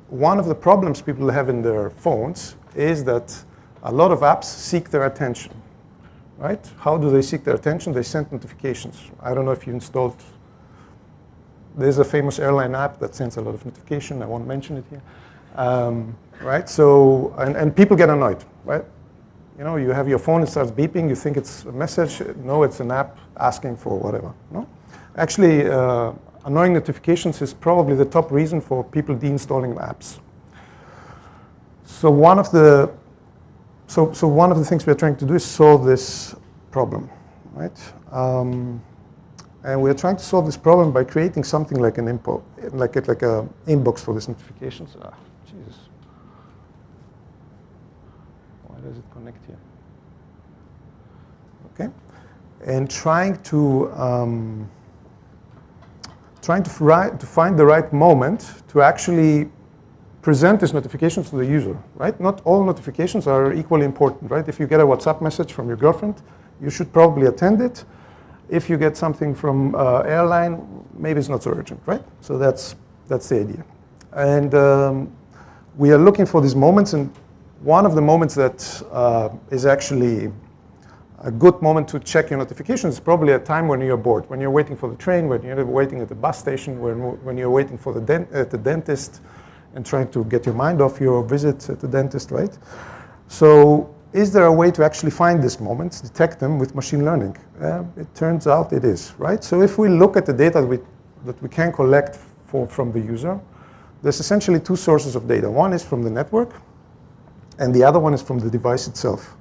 one of the problems people have in their phones is that a lot of apps seek their attention, right? How do they seek their attention? They send notifications. I don't know if you installed. There's a famous airline app that sends a lot of notification. I won't mention it here, right? So, and people get annoyed, right? You know, you have your phone, it starts beeping, you think it's a message. No, it's an app asking for whatever, no? Actually, annoying notifications is probably the top reason for people deinstalling apps. So one of the things we are trying to do is solve this problem, right? And we're trying to solve this problem by creating something like an inbox for these notifications. Jesus. Why does it connect here? Okay. And trying to find the right moment to actually present these notifications to the user, right? Not all notifications are equally important, right? If you get a WhatsApp message from your girlfriend, you should probably attend it. If you get something from airline, maybe it's not so urgent, right? So that's the idea. And we are looking for these moments, and one of the moments that is actually A good moment to check your notifications is probably a time when you're bored, when you're waiting for the train, when you're waiting at the bus station, when you're waiting for at the dentist and trying to get your mind off your visit at the dentist, right? So is there a way to actually find these moments, detect them with machine learning? It turns out it is, right? So if we look at the data that we can collect from the user, there's essentially two sources of data. One is from the network, and the other one is from the device itself.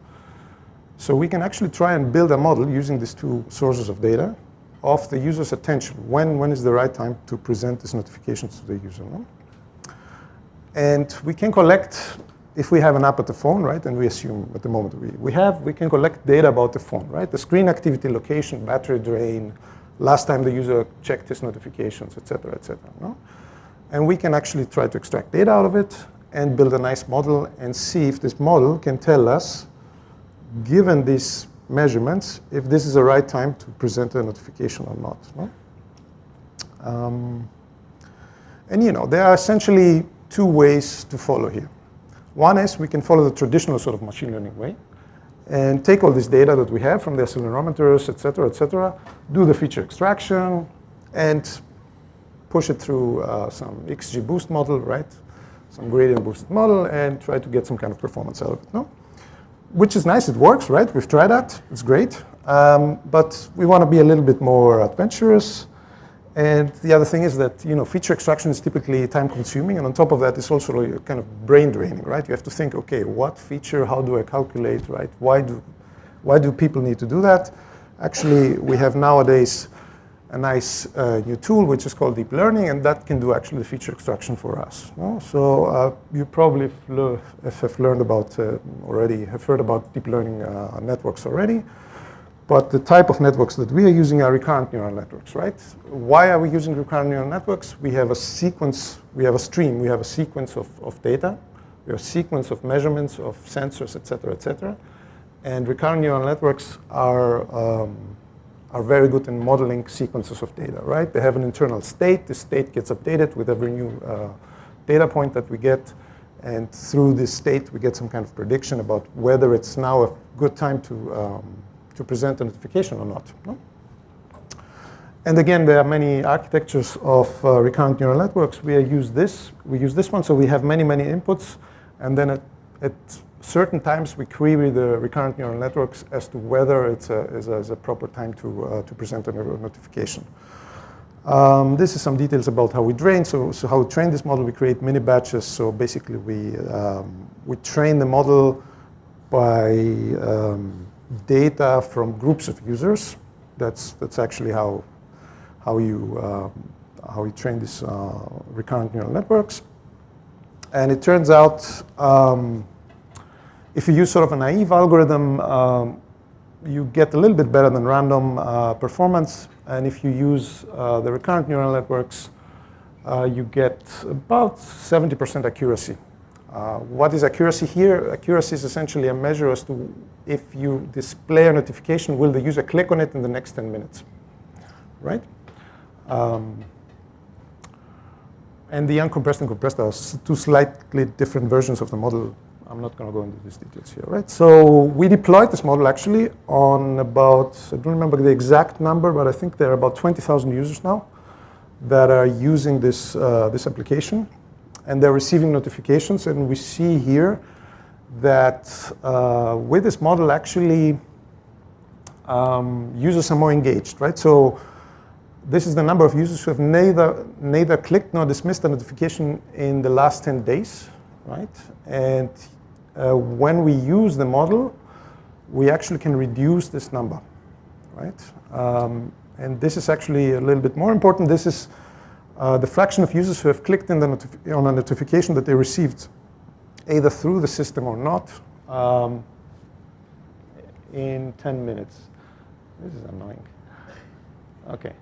So we can actually try and build a model using these two sources of data of the user's attention. When is the right time to present these notifications to the user? No? And we can collect, if we have an app at the phone, right, and we assume at the moment we can collect data about the phone, right? The screen activity, location, battery drain, last time the user checked his notifications, et cetera, no? And we can actually try to extract data out of it and build a nice model and see if this model can tell us, given these measurements, if this is the right time to present a notification or not. No? And there are essentially two ways to follow here. One is we can follow the traditional sort of machine learning way and take all this data that we have from the accelerometers, et cetera, do the feature extraction, and push it through some XGBoost model, right? Some gradient boosted model, and try to get some kind of performance out of it. No? Which is nice, it works, right? We've tried that, it's great. But we want to be a little bit more adventurous. And the other thing is that, feature extraction is typically time consuming. And on top of that, it's also kind of brain draining, right? You have to think, okay, what feature, how do I calculate, right? Why do people need to do that? Actually, we have nowadays a nice new tool, which is called deep learning, and that can do actually the feature extraction for us. No? So you probably have learned about have heard about deep learning networks already. But the type of networks that we are using are recurrent neural networks, right? Why are we using recurrent neural networks? We have a sequence, we have a stream, we have a sequence of data, we have a sequence of measurements of sensors, et cetera, and recurrent neural networks are very good in modeling sequences of data, right? They have an internal state. The state gets updated with every new data point that we get. And through this state, we get some kind of prediction about whether it's now a good time to present a notification or not. No? And again, there are many architectures of recurrent neural networks. We use this one, so we have many inputs. And then at certain times, we query the recurrent neural networks as to whether it's a proper time to present a notification. This is some details about how we train. So how we train this model, we create mini batches. So basically, we train the model by data from groups of users. That's actually how you train these recurrent neural networks. And it turns out, if you use sort of a naive algorithm, you get a little bit better than random performance. And if you use the recurrent neural networks, you get about 70% accuracy. What is accuracy here? Accuracy is essentially a measure as to if you display a notification, will the user click on it in the next 10 minutes, right? And the uncompressed and compressed are two slightly different versions of the model. I'm not going to go into these details here, right? So we deployed this model actually on about, I don't remember the exact number, but I think there are about 20,000 users now that are using this application. And they're receiving notifications. And we see here that with this model, actually, users are more engaged, right? So this is the number of users who have neither clicked nor dismissed a notification in the last 10 days, right? And when we use the model, we actually can reduce this number, right? And this is actually a little bit more important. This is the fraction of users who have clicked on a notification that they received either through the system or not in 10 minutes. This is annoying. Okay,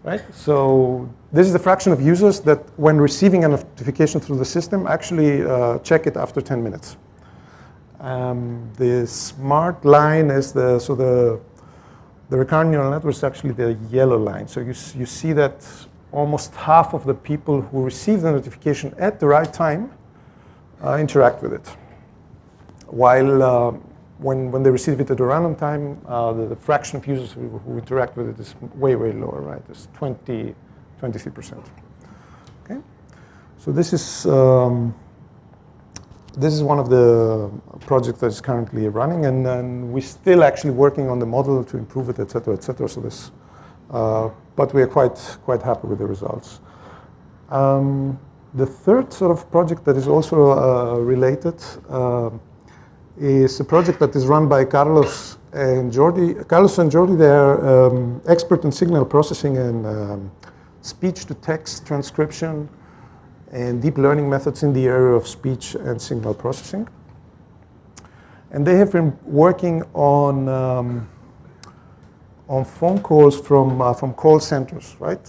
right? So this is the fraction of users that when receiving a notification through the system actually check it after 10 minutes. The smart line is the recurrent neural network is actually the yellow line. So you see that almost half of the people who receive the notification at the right time interact with it. While when they receive it at a random time, the fraction of users who interact with it is way, way lower, right? It's 23%. Okay, so this is one of the projects that is currently running, and we're still actually working on the model to improve it, et cetera, et cetera. So this, but we are quite happy with the results. The third sort of project that is also related is a project that is run by Carlos and Jordi. Carlos and Jordi, they are expert in signal processing and speech-to-text transcription and deep learning methods in the area of speech and signal processing. And they have been working on phone calls from call centers, right?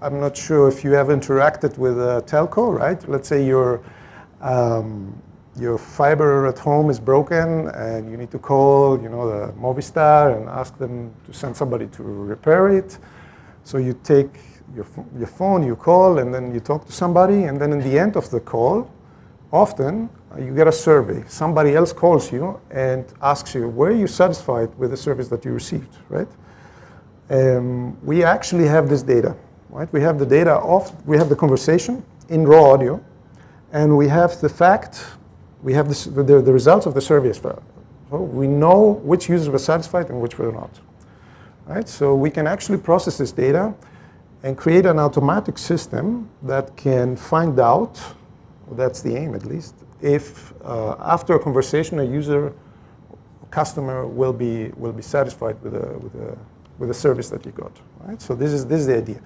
I'm not sure if you have interacted with a telco, right? Let's say your fiber at home is broken and you need to call, the Movistar and ask them to send somebody to repair it. So you take your phone, you call, and then you talk to somebody, and then in the end of the call, often you get a survey. Somebody else calls you and asks you, were you satisfied with the service that you received, right? We actually have this data, right? We have the data we have the conversation in raw audio, and we have the fact, we have the results of the survey as well. So we know which users were satisfied and which were not, right? So we can actually process this data and create an automatic system that can find out, well, that's the aim at least, if after a conversation a customer will be satisfied with the service that you got, right? So this is the idea.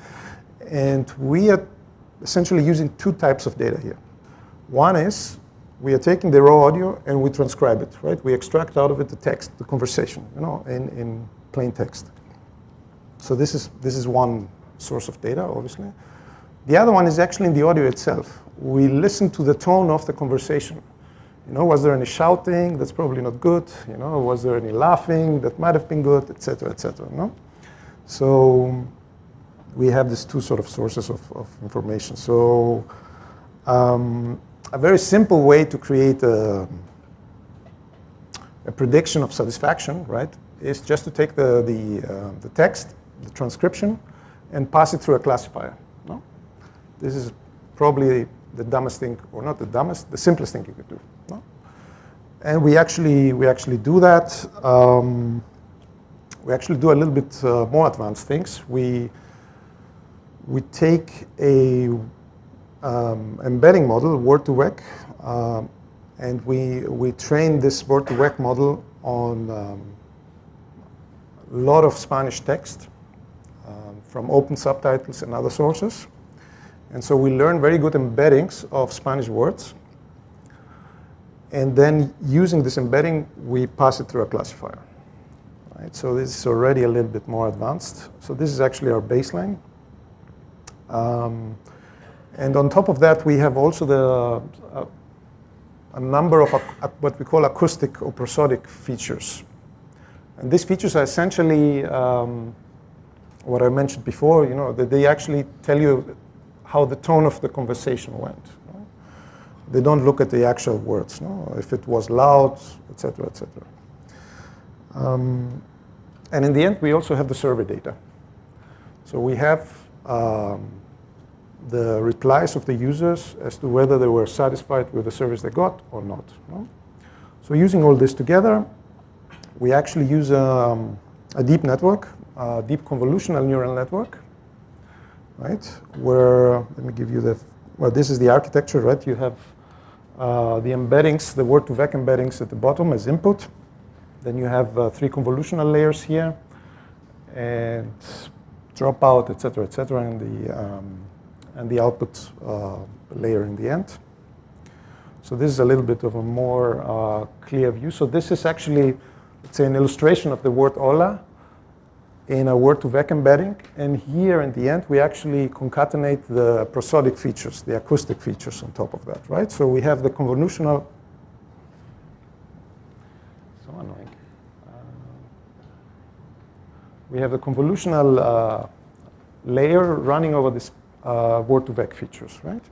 And we are essentially using two types of data here. One is we are taking the raw audio and we transcribe it, right? We extract out of it the text, the conversation, in plain text. So this is one source of data, obviously. The other one is actually in the audio itself. We listen to the tone of the conversation. Was there any shouting? That's probably not good. Was there any laughing? That might have been good, et cetera, et cetera. So we have these two sort of sources of information. So a very simple way to create a prediction of satisfaction, right, is just to take the text, the transcription, and pass it through a classifier. No? This is probably the dumbest thing, or not the dumbest, the simplest thing you could do. No? And we actually do that. We actually do a little bit more advanced things. We take a embedding model, word-to-vec, and we train this word-to-vec model on a lot of Spanish text from open subtitles and other sources. And so we learn very good embeddings of Spanish words. And then using this embedding, we pass it through a classifier. Right? So this is already a little bit more advanced. So this is actually our baseline. And on top of that, we have also a number of what we call acoustic or prosodic features. And these features are essentially what I mentioned before, that they actually tell you how the tone of the conversation went. They don't look at the actual words, if it was loud, et cetera, et cetera. And in the end, we also have the survey data. So we have the replies of the users as to whether they were satisfied with the service they got or not. So using all this together, we actually use a deep network, a deep convolutional neural network, right? Where, let me give you this is the architecture, right? You have the embeddings, the word-to-vec embeddings at the bottom as input. Then you have 3 convolutional layers here, and dropout, et cetera, and the output layer in the end. So this is a little bit of a more clear view. So this is actually, let's say, an illustration of the word hola in a word-to-vec embedding. And here in the end, we actually concatenate the prosodic features, the acoustic features on top of that, right? So we have the convolutional, so annoying. We have the convolutional layer running over this word-to-vec features, right?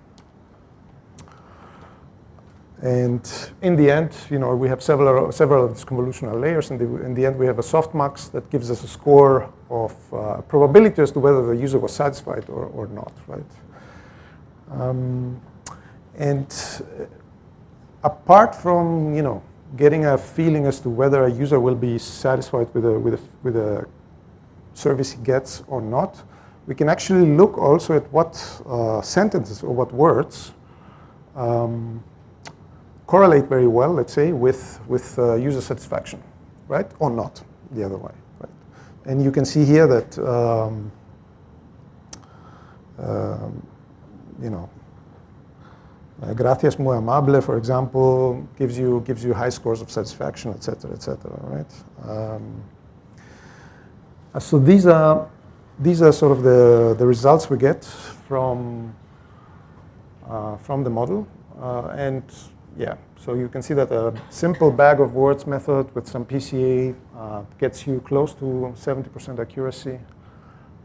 And in the end, we have several of these convolutional layers. And in the end, we have a softmax that gives us a score of probability as to whether the user was satisfied or not, right? And apart from, getting a feeling as to whether a user will be satisfied with a service he gets or not, we can actually look also at what sentences or what words correlate very well, let's say, with user satisfaction, right? Or not, the other way, right? And you can see here that, gracias muy amable, for example, gives you high scores of satisfaction, et cetera, right? So these are sort of the results we get from the model, and yeah, so you can see that a simple bag of words method with some PCA gets you close to 70% accuracy,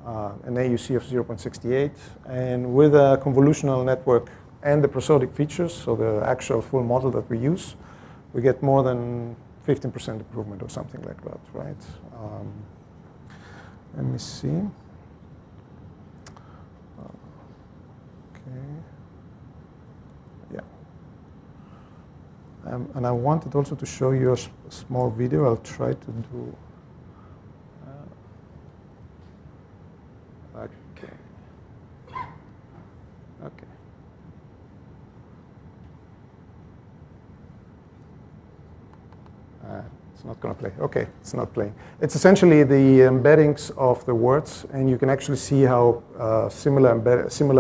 an AUC of 0.68, and with a convolutional network and the prosodic features, so the actual full model that we use, we get more than 15% improvement or something like that, right? Let me see. Okay. Yeah. And I wanted also to show you a small video. I'll try to do. Okay. Okay. It's not going to play. Okay, it's not playing. It's essentially the embeddings of the words, and you can actually see how similar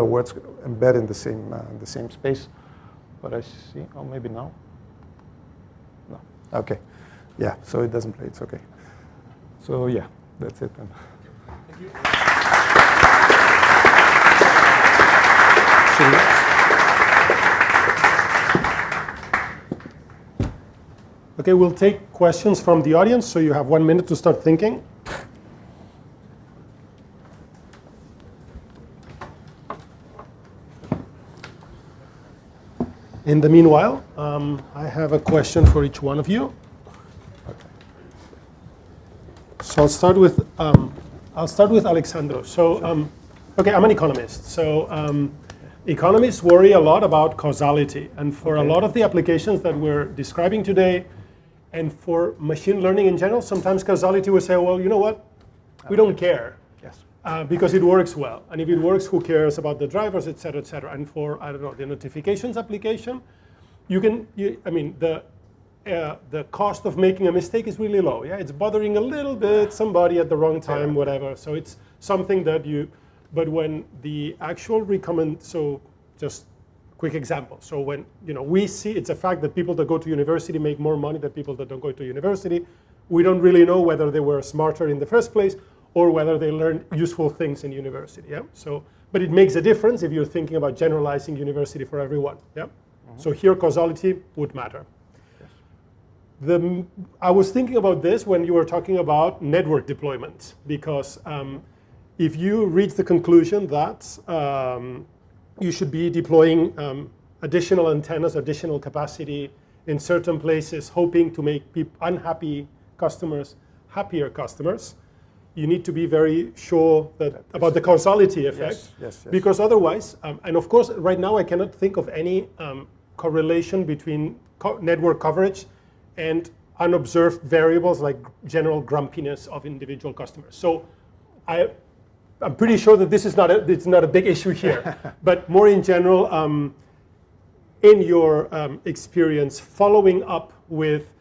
words embed in the same space. But I see. Oh, maybe now. No. Okay. Yeah. So it doesn't play. It's okay. So yeah, that's it then. Thank you. Okay, we'll take questions from the audience, so you have 1 minute to start thinking. In the meanwhile, I have a question for each one of you. So I'll start with Alexandros. So, okay, I'm an economist. So economists worry a lot about causality, and for a lot of the applications that we're describing today, and for machine learning in general, sometimes causality will say, well, you know what? We don't care. Yes. Because it works well. And if it works, who cares about the drivers, et cetera, et cetera. And for, I don't know, the notifications application, the cost of making a mistake is really low. Yeah, it's bothering a little bit somebody at the wrong time, whatever. So it's something that but when the actual so just quick example. So when we see, it's a fact that people that go to university make more money than people that don't go to university. We don't really know whether they were smarter in the first place or whether they learned useful things in university. Yeah. So, but it makes a difference if you're thinking about generalizing university for everyone. Yeah. So here causality would matter. I was thinking about this when you were talking about network deployment, because if you reach the conclusion that you should be deploying additional antennas, additional capacity in certain places, hoping to make unhappy customers happier customers, you need to be very sure about the causality effect. Yes. Because otherwise, and of course, right now I cannot think of any correlation between network coverage and unobserved variables like general grumpiness of individual customers. So I'm pretty sure that this is it's not a big issue here. But more in general, in your experience, following up with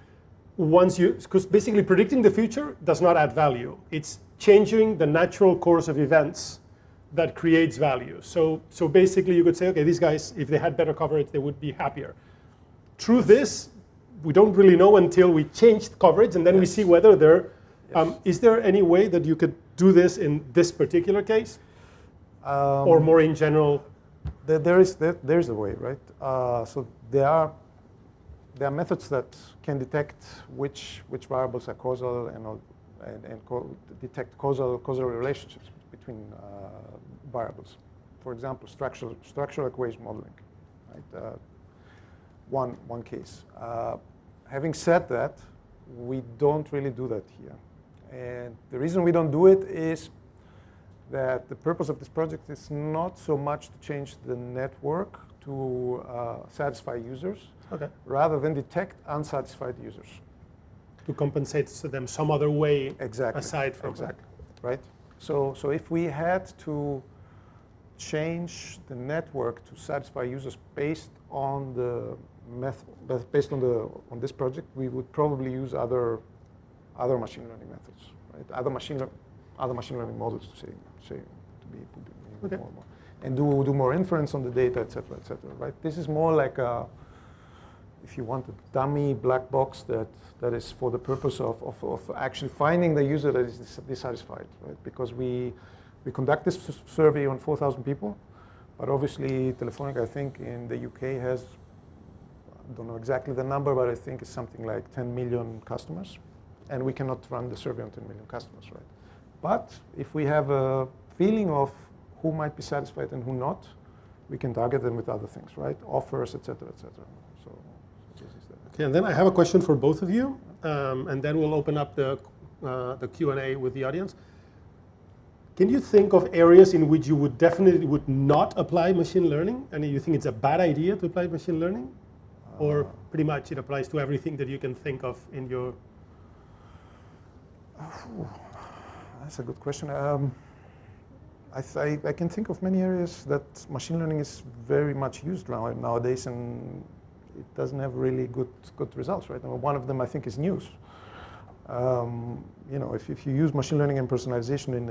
because basically predicting the future does not add value. It's changing the natural course of events that creates value. So basically you could say, okay, these guys, if they had better coverage, they would be happier. Truth is, we don't really know until we change coverage, and then we see whether they're, is there any way that you could do this in this particular case? Or more in general? There's a way, right? So there are methods that can detect which variables are causal and detect causal relationships between variables. For example, structural equation modeling. Right? one case. Having said that, we don't really do that here. And the reason we don't do it is that the purpose of this project is not so much to change the network to satisfy users, rather than detect unsatisfied users. To compensate them some other way Exactly. aside from exactly, right? So if we had to change the network to satisfy users based on the method, based on this project, we would probably use other machine learning methods, right? Other machine learning models to be more, and do more inference on the data, et cetera, right? This is more like a, if you want, a dummy black box that is for the purpose of actually finding the user that is dissatisfied, right? Because we conduct this survey on 4,000 people, but obviously Telefonica, I think, in the UK has, I don't know exactly the number, but I think it's something like 10 million customers, and we cannot run the survey on 10 million customers, right? But if we have a feeling of who might be satisfied and who not, we can target them with other things, right? Offers, et cetera, et cetera. So this is that. Okay, and then I have a question for both of you, and then we'll open up the Q&A with the audience. Can you think of areas in which you would definitely not apply machine learning, and you think it's a bad idea to apply machine learning? Or pretty much it applies to everything that you can think of in your... That's a good question. I can think of many areas that machine learning is very much used nowadays, and it doesn't have really good results, right? And one of them, I think, is news. You know, if you use machine learning and personalization in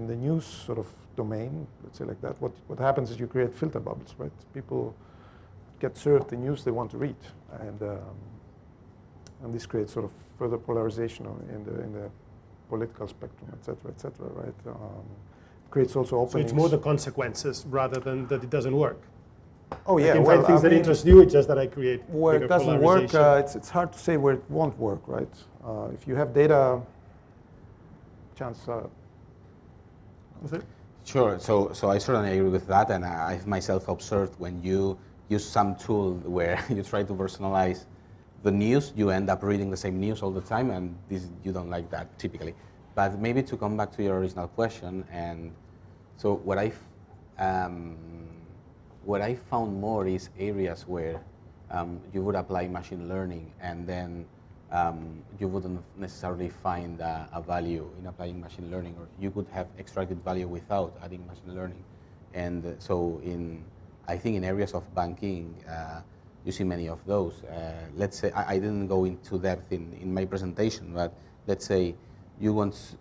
the news sort of domain, let's say like that, what happens is you create filter bubbles, right? People get served the news they want to read, and this creates sort of further polarization in the political spectrum, et cetera, right? Creates also openings. So it's more the consequences rather than that it doesn't work. Oh yeah, I can find things that interest you, it's just that I create where it doesn't work, it's hard to say where it won't work, right? If you have data, chances are. Sure, so I certainly agree with that, and I've myself observed when you use some tool where you try to personalize the news, you end up reading the same news all the time, and you don't like that typically. But maybe to come back to your original question, and so what I found more is areas where you would apply machine learning, and then you wouldn't necessarily find a value in applying machine learning, or you could have extracted value without adding machine learning. And so I think in areas of banking, you see many of those. Let's say, I didn't go into depth in my presentation, but let's say you want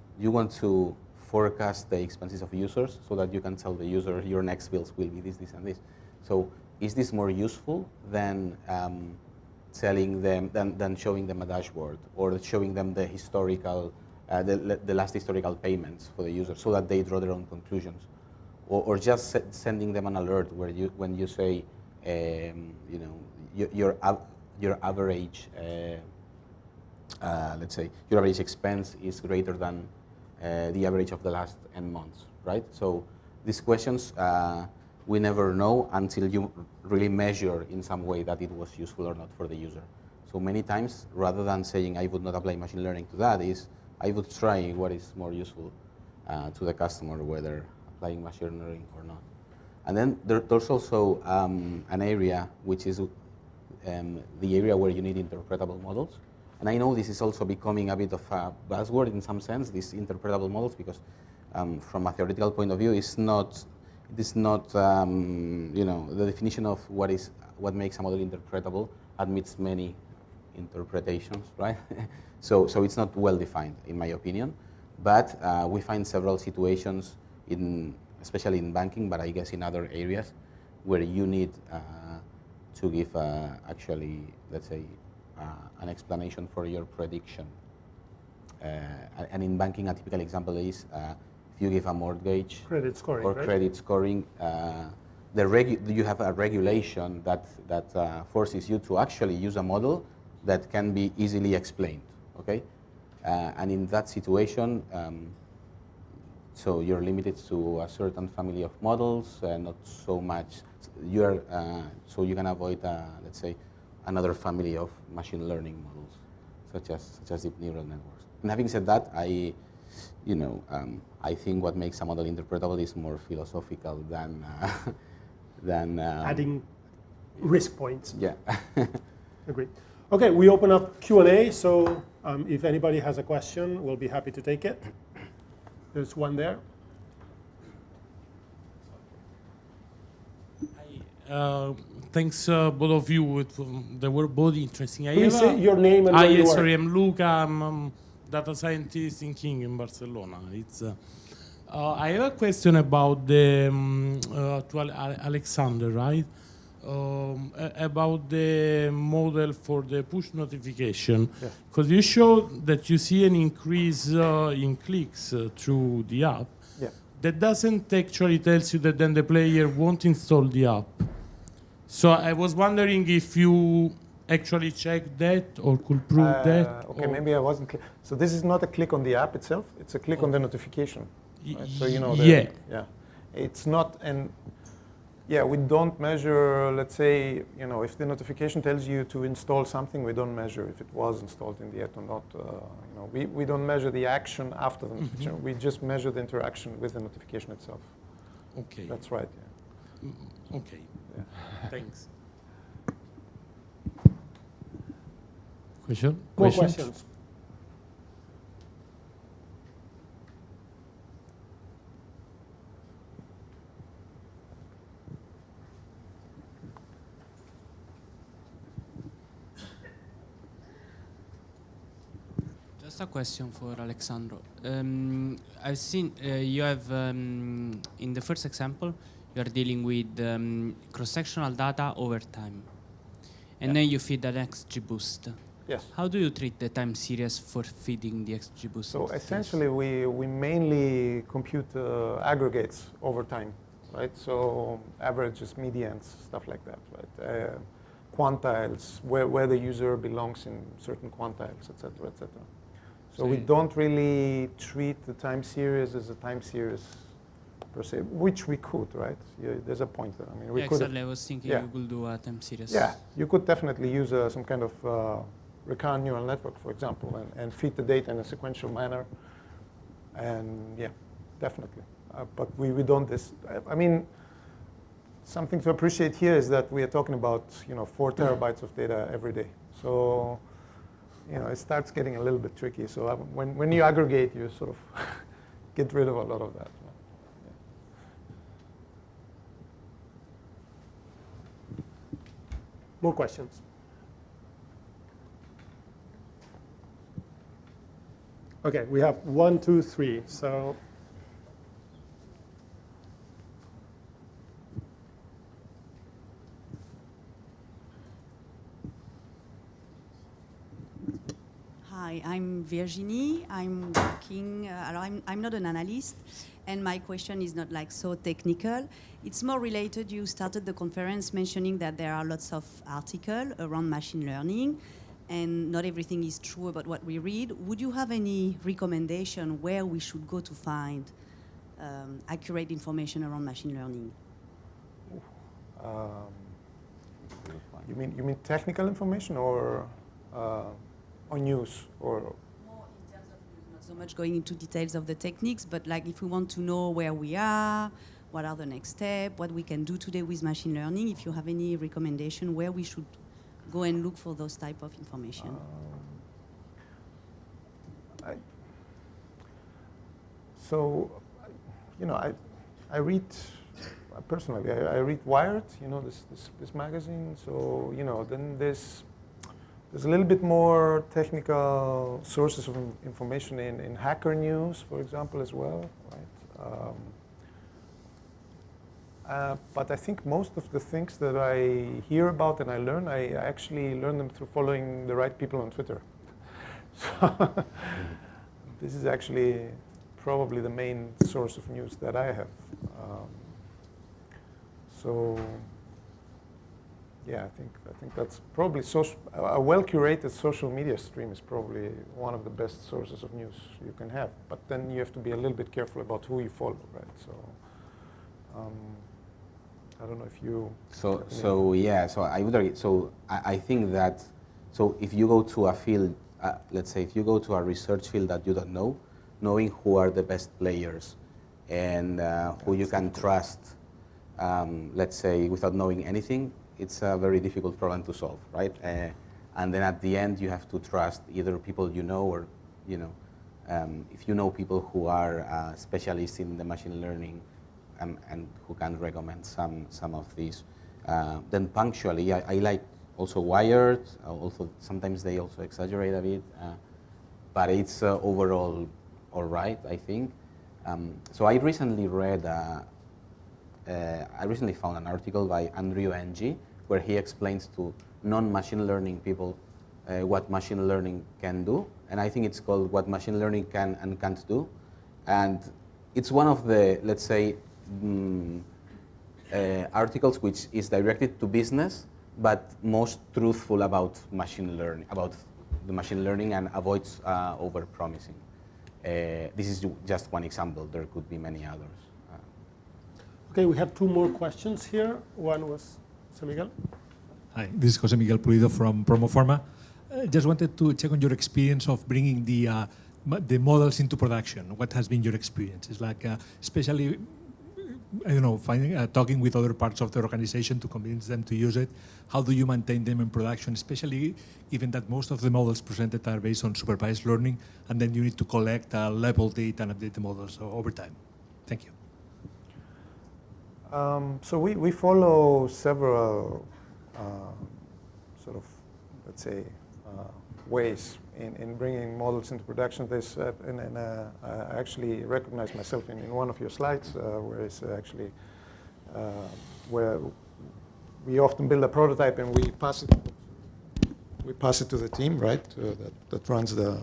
to forecast the expenses of users so that you can tell the user your next bills will be this, and this. So is this more useful than telling them, than showing them a dashboard, or showing them the historical, the last historical payments for the user so that they draw their own conclusions? Or just sending them an alert where when you say, you know, your average, let's say, your average expense is greater than the average of the last N months, right? So these questions, we never know until you really measure in some way that it was useful or not for the user. So many times, rather than saying I would not apply machine learning to that, is I would try what is more useful to the customer, whether applying machine learning or not. And then there's also an area which is the area where you need interpretable models. And I know this is also becoming a bit of a buzzword in some sense, these interpretable models, because from a theoretical point of view, it is not you know, the definition of what makes a model interpretable admits many interpretations, right? so it's not well defined, in my opinion. But we find several situations, especially in banking, but I guess in other areas, where you need to give actually, let's say, an explanation for your prediction. And in banking, a typical example is if you give a mortgage credit scoring, or right? credit scoring, you have a regulation that forces you to actually use a model that can be easily explained. Okay, and in that situation, So you're limited to a certain family of models, not so much. You're so you can avoid, let's say, another family of machine learning models, such as deep neural networks. And having said that, I think what makes a model interpretable is more philosophical than Adding risk points. Yeah. Agreed. Okay, we open up Q&A, so if anybody has a question, we'll be happy to take it. There's one there. Thanks, both of you. They were both interesting. Please say your name and where you are. Sorry, I'm Luca. I'm data scientist in King in Barcelona. I have a question about the to Alexander, right? About the model for the push notification, because you showed that you see an increase in clicks through the app. Yeah. That doesn't actually tell you that then the player won't install the app. So I was wondering if you actually checked that or could prove that. Okay, maybe I wasn't clear. So this is not a click on the app itself, it's a click on the notification. Right? So yeah. It's not an. Yeah, we don't measure, let's say, if the notification tells you to install something, we don't measure if it was installed in the app or not. We don't measure the action after the notification. We just measure the interaction with the notification itself. Okay. That's right, yeah. Okay. Yeah. Thanks. More questions? Just a question for Alexandro. I've seen you have, in the first example, you are dealing with cross-sectional data over time. And then you feed an XGBoost. Yes. How do you treat the time series for feeding the XGBoost? So essentially, we mainly compute aggregates over time, right? So averages, medians, stuff like that, right? Quantiles, where the user belongs in certain quantiles, et cetera, et cetera. So we don't really treat the time series as a time series per se, which we could, right? There's a point there. I mean, we could. Exactly. I was thinking you could do a time series. Yeah, you could definitely use some kind of recurrent neural network, for example, and feed the data in a sequential manner. And yeah, definitely. But we don't. I mean, something to appreciate here is that we are talking about 4 terabytes of data every day. So it starts getting a little bit tricky. So when you aggregate, you sort of get rid of a lot of that. More questions? Okay, we have 1, 2, 3. So Hi, I'm Virginie. I'm working, I'm not an analyst, and my question is not like so technical. It's more related, you started the conference mentioning that there are lots of articles around machine learning, and not everything is true about what we read. Would you have any recommendation where we should go to find accurate information around machine learning? You mean technical information or news or? More in terms of news, not so much going into details of the techniques, but like if we want to know where we are, what are the next steps, what we can do today with machine learning, if you have any recommendation where we should go and look for those type of information. I read personally. I read Wired, this magazine. So then there's a little bit more technical sources of information in Hacker News, for example, as well, right? But I think most of the things that I hear about and I learn, I actually learn them through following the right people on Twitter. So this is actually probably the main source of news that I have. So Yeah, I think that's probably a well-curated social media stream is probably one of the best sources of news you can have. But then you have to be a little bit careful about who you follow, right? So I don't know if you. So I would agree. So I think that if you go to a field, let's say if you go to a research field that you don't know, knowing who are the best players and who you can trust, let's say without knowing anything, it's a very difficult problem to solve, right? And then at the end, you have to trust either people you know or, if you know people who are specialists in the machine learning and who can recommend some of these. Then punctually, I like also Wired, also sometimes they also exaggerate a bit, but it's overall all right, I think. So I recently found an article by Andrew Ng where he explains to non-machine learning people what machine learning can do, and I think it's called What Machine Learning Can and Can't Do, and it's one of the, let's say, articles which is directed to business, but most truthful about machine learning, about the machine learning, and avoids over-promising. This is just one example. There could be many others. Okay, we have two more questions here. One was José Miguel. Hi, this is José Miguel Pulido from Promoforma. Just wanted to check on your experience of bringing the models into production. What has been your experience? It's like, especially, I don't know, talking with other parts of the organization to convince them to use it. How do you maintain them in production, especially given that most of the models presented are based on supervised learning, and then you need to collect level data and update the models over time? Thank you. So we follow several sort of, let's say, ways in bringing models into production. There's, I actually recognize myself in one of your slides where it's actually where we often build a prototype and we pass it to the team, right, that runs the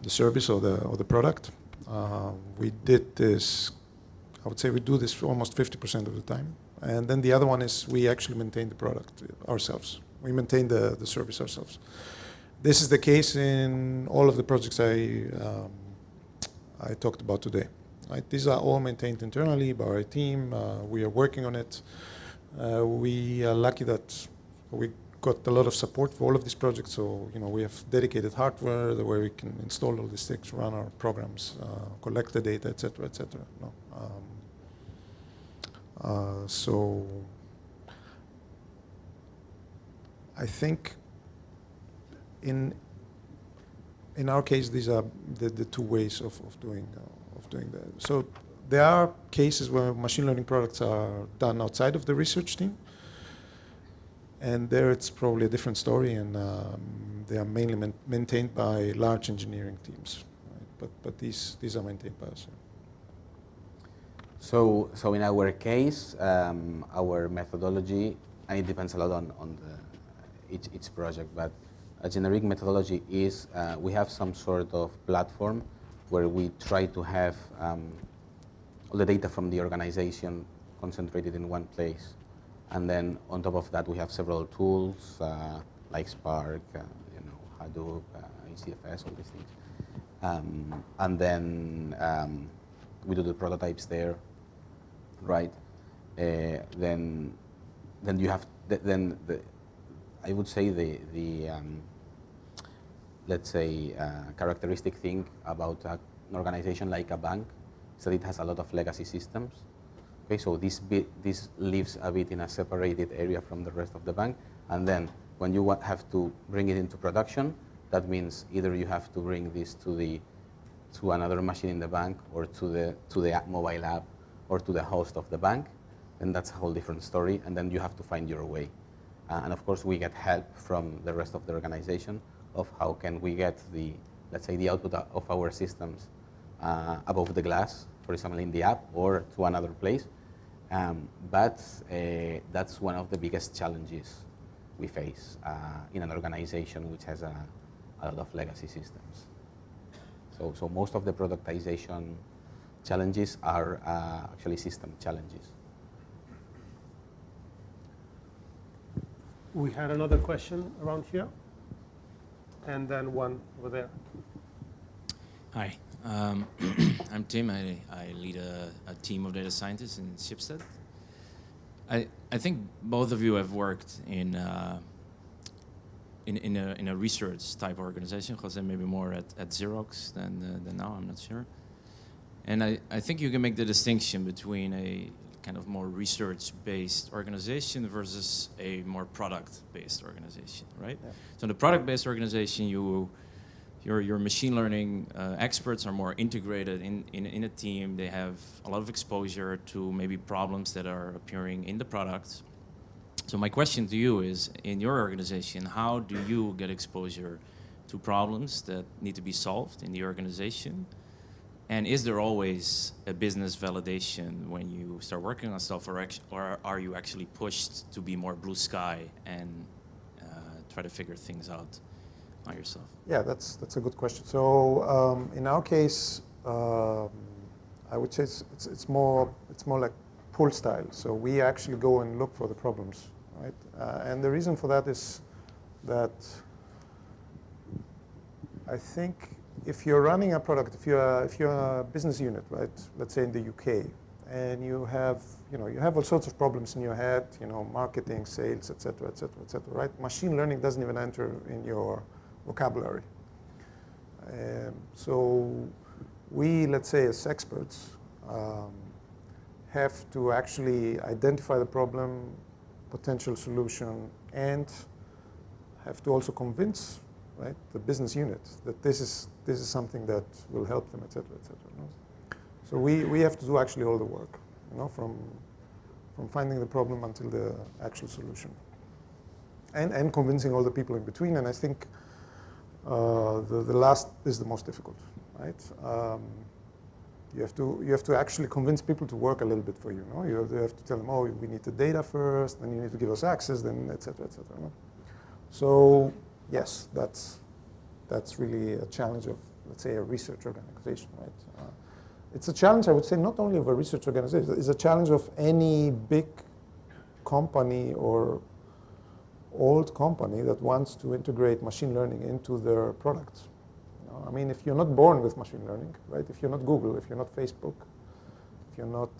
service or the product. We did this. I would say we do this almost 50% of the time. And then the other one is we actually maintain the product ourselves. We maintain the service ourselves. This is the case in all of the projects I talked about today. Right? These are all maintained internally by our team. We are working on it. We are lucky that we got a lot of support for all of these projects. So we have dedicated hardware where we can install all these things, run our programs, collect the data, et cetera, et cetera. So I think in our case, these are the two ways of doing that. So there are cases where machine learning products are done outside of the research team, and there it's probably a different story, and they are mainly maintained by large engineering teams. Right? But these are maintained by us. So in our case, our methodology, and it depends a lot on each project, but a generic methodology is we have some sort of platform where we try to have all the data from the organization concentrated in one place. And then on top of that, we have several tools like Spark, Hadoop, HDFS, all these things. And then we do the prototypes there, right? Then you have I would say the let's say characteristic thing about an organization like a bank is that it has a lot of legacy systems. Okay, so this lives a bit in a separated area from the rest of the bank, and then when you have to bring it into production, that means either you have to bring this to another machine in the bank, or to the mobile app, or to the host of the bank, then that's a whole different story, and then you have to find your way. And of course, we get help from the rest of the organization of how can we get let's say the output of our systems above the glass, for example, in the app or to another place. But that's one of the biggest challenges we face in an organization which has a lot of legacy systems. So most of the productization challenges are actually system challenges. We had another question around here, and then one over there. Hi, I'm Tim. I lead a team of data scientists in Schibsted. I think both of you have worked in a research type organization. Jose maybe more at Xerox than now. I'm not sure. And I think you can make the distinction between a kind of more research-based organization versus a more product-based organization, right? Yeah. So in the product-based organization, your machine learning experts are more integrated in a team. They have a lot of exposure to maybe problems that are appearing in the product. So my question to you is, in your organization, how do you get exposure to problems that need to be solved in the organization? And is there always a business validation when you start working on stuff, or are you actually pushed to be more blue sky and try to figure things out on yourself? Yeah, that's a good question. So in our case, I would say it's more like pull style. So we actually go and look for the problems, right? And the reason for that is that I think if you're running a product, if you're a business unit, right? Let's say in the UK, and you have all sorts of problems in your head, marketing, sales, etc., right? Machine learning doesn't even enter in your vocabulary. So we, let's say as experts, have to actually identify the problem, potential solution, and have to also convince, right, the business unit that this is something that will help them, etc., etc. So we have to do actually all the work, from finding the problem until the actual solution, and convincing all the people in between. And I think the last is the most difficult, right? You have to actually convince people to work a little bit for you. You have to tell them, oh, we need the data first, then you need to give us access, then etc., etc. So yes, that's really a challenge of, let's say, a research organization, right? It's a challenge, I would say, not only of a research organization. It's a challenge of any big company or old company that wants to integrate machine learning into their products. I mean, if you're not born with machine learning, right? If you're not Google, if you're not Facebook, if you're not,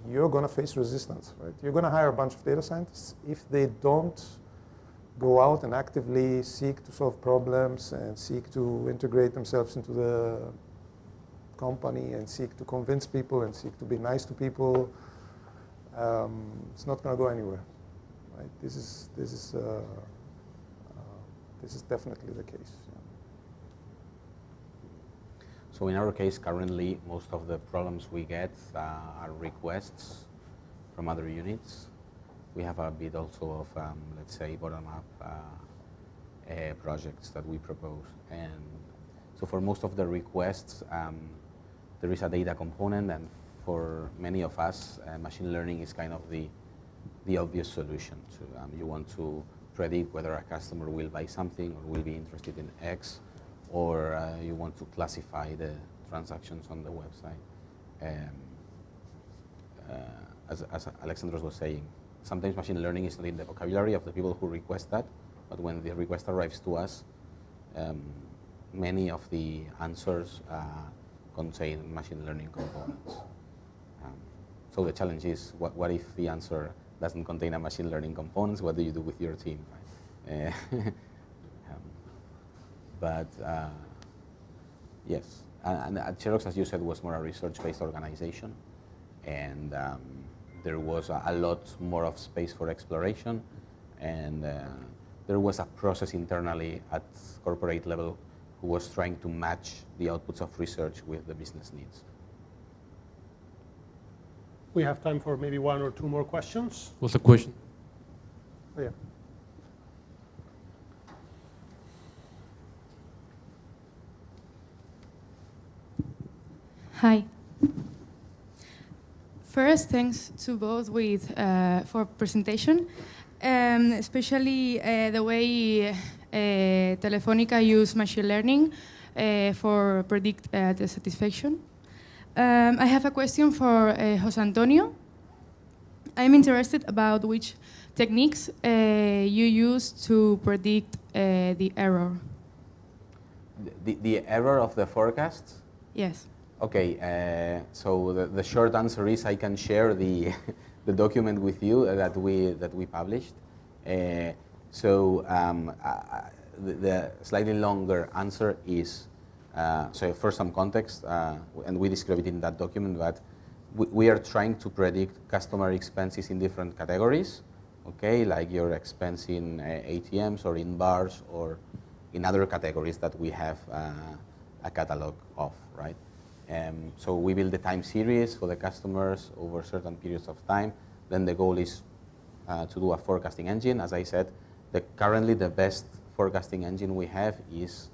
you're going to face resistance, right? You're going to hire a bunch of data scientists. If they don't go out and actively seek to solve problems and seek to integrate themselves into the company and seek to convince people and seek to be nice to people, it's not going to go anywhere. Right? This is definitely the case. Yeah. So in our case, currently, most of the problems we get are requests from other units. We have a bit also of, let's say, bottom-up projects that we propose. And so for most of the requests, there is a data component, and for many of us, machine learning is kind of the obvious solution. You want to predict whether a customer will buy something or will be interested in X, or you want to classify the transactions on the website. As Alexandros was saying, sometimes machine learning is not in the vocabulary of the people who request that, but when the request arrives to us, many of the answers contain machine learning components. So the challenge is, what if the answer doesn't contain a machine learning components? What do you do with your team? Right? But yes, and at Xerox, as you said, was more a research-based organization, and there was a lot more of space for exploration, and there was a process internally at corporate level who was trying to match the outputs of research with the business needs. We have time for maybe one or two more questions. What's the question? Oh, yeah. Hi. First, thanks to both for presentation, especially the way Telefonica use machine learning for predict the satisfaction. I have a question for José Antonio. I'm interested about which techniques you use to predict the error. The error of the forecasts? Yes. Okay, so the short answer is I can share the, the document with you that we published. The slightly longer answer is, so for some context, and we describe it in that document, but we are trying to predict customer expenses in different categories, okay, like your expense in ATMs or in bars or in other categories that we have a catalog of, right? So we build the time series for the customers over certain periods of time. Then the goal is to do a forecasting engine. As I said, currently the best forecasting engine we have is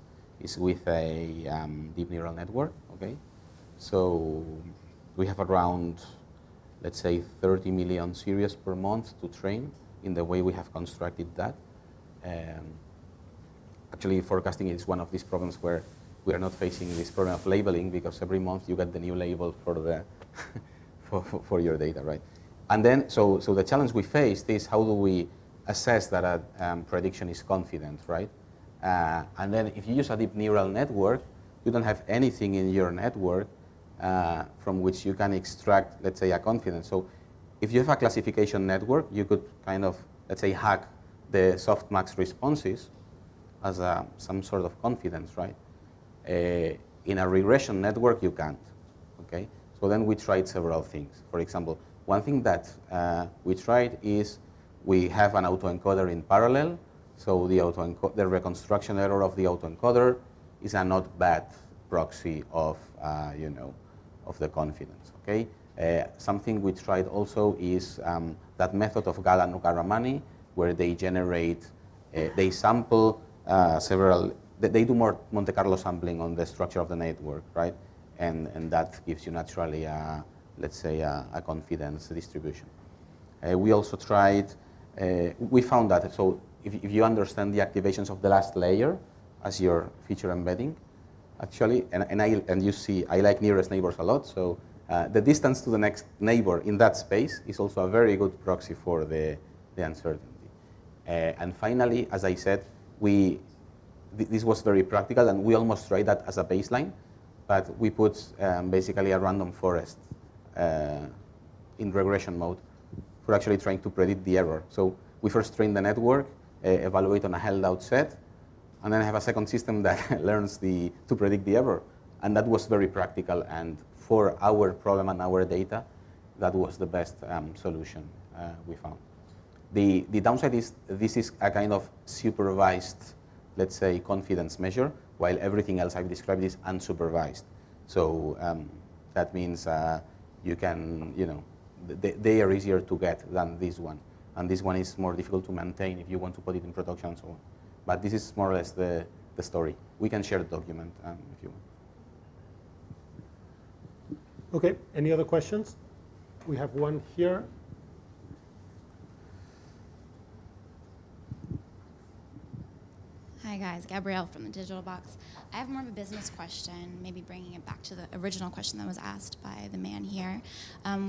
with a deep neural network, okay? So we have around, let's say, 30 million series per month to train in the way we have constructed that. Actually, forecasting is one of these problems where we are not facing this problem of labeling, because every month you get the new label for the for your data, right? And then, so the challenge we faced is how do we assess that a prediction is confident, right? And then if you use a deep neural network, you don't have anything in your network from which you can extract, let's say, a confidence. So if you have a classification network, you could kind of, let's say, hack the softmax responses as some sort of confidence, right? In a regression network, you can't, okay? So then we tried several things. For example, one thing that we tried is we have an autoencoder in parallel. So the reconstruction error of the autoencoder is a not bad proxy of, of the confidence, okay? Something we tried also is that method of Galan-Garamani, where they generate, they sample several, they do more Monte Carlo sampling on the structure of the network, right? And that gives you naturally, let's say, a confidence distribution. We also tried, we found that, so if you understand the activations of the last layer as your feature embedding, actually, and you see, I like nearest neighbors a lot, so the distance to the next neighbor in that space is also a very good proxy for the uncertainty. And finally, as I said, this was very practical, and we almost tried that as a baseline, but we put basically a random forest in regression mode for actually trying to predict the error. So we first train the network, evaluate on a held out set, and then have a second system that learns to predict the error. And that was very practical, and for our problem and our data, that was the best solution we found. The downside is this is a kind of supervised, let's say, confidence measure, while everything else I've described is unsupervised. So that means you can, they are easier to get than this one. And this one is more difficult to maintain if you want to put it in production and so on. But this is more or less the story. We can share the document if you want. Okay, any other questions? We have one here. Hi guys, Gabrielle from the Digital Box. I have more of a business question, maybe bringing it back to the original question that was asked by the man here.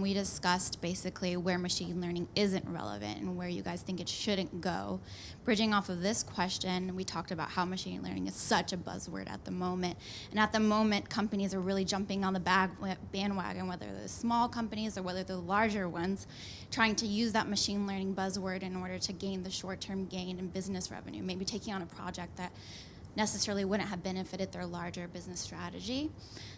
We discussed basically where machine learning isn't relevant and where you guys think it shouldn't go. Bridging off of this question, we talked about how machine learning is such a buzzword at the moment. And at the moment, companies are really jumping on the bandwagon, whether they're small companies or whether they're larger ones, trying to use that machine learning buzzword in order to gain the short-term gain in business revenue, maybe taking on a project that necessarily wouldn't have benefited their larger business strategy.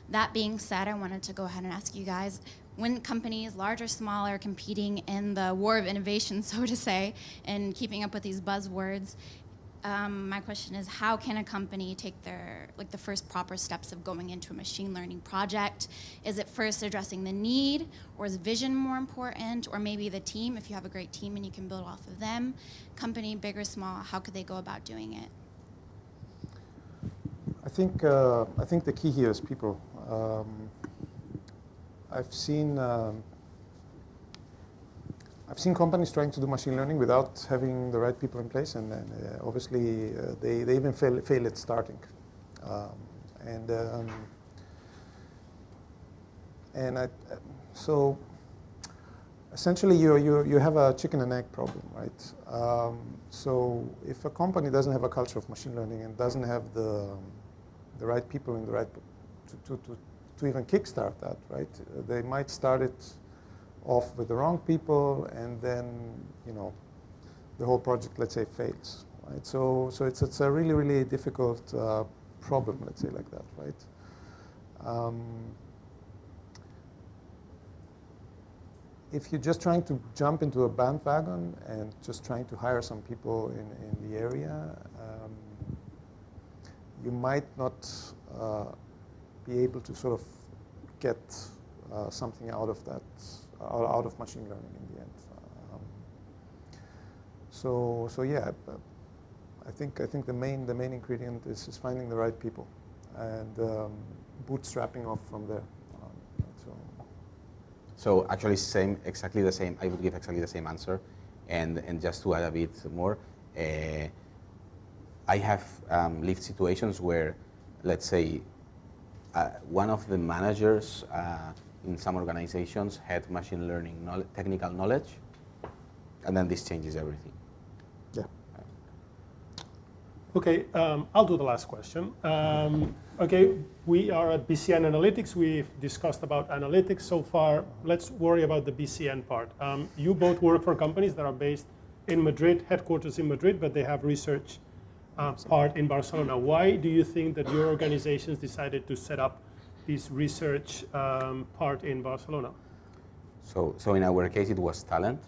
That being said, I wanted to go ahead and ask you guys, when companies, large or small, are competing in the war of innovation, so to say, and keeping up with these buzzwords, my question is, how can a company take the first proper steps of going into a machine learning project? Is it first addressing the need, or is vision more important, or maybe the team, if you have a great team and you can build off of them? Company, big or small, how could they go about doing it? I think the key here is people. I've seen companies trying to do machine learning without having the right people in place, and obviously they even fail at starting. So I essentially you have a chicken and egg problem, right? So if a company doesn't have a culture of machine learning and doesn't have the right people in the right to even kickstart that, right? They might start it off with the wrong people, and then the whole project, let's say, fails, right? So it's a really difficult problem, let's say, like that, right? If you're just trying to jump into a bandwagon and just trying to hire some people in the area, you might not be able to sort of get something out of that, out of machine learning in the end. So yeah, I think the main ingredient is finding the right people and bootstrapping off from there. So actually, exactly the same. I would give exactly the same answer, and just to add a bit more, I have lived situations where, let's say, one of the managers in some organizations had machine learning technical knowledge, and then this changes everything. Yeah. Okay, I'll do the last question. Okay, we are at BCN Analytics. We've discussed about analytics so far. Let's worry about the BCN part. You both work for companies that are based in Madrid, headquarters in Madrid, but they have research part in Barcelona. Why do you think that your organizations decided to set up this research part in Barcelona? So in our case, it was talent.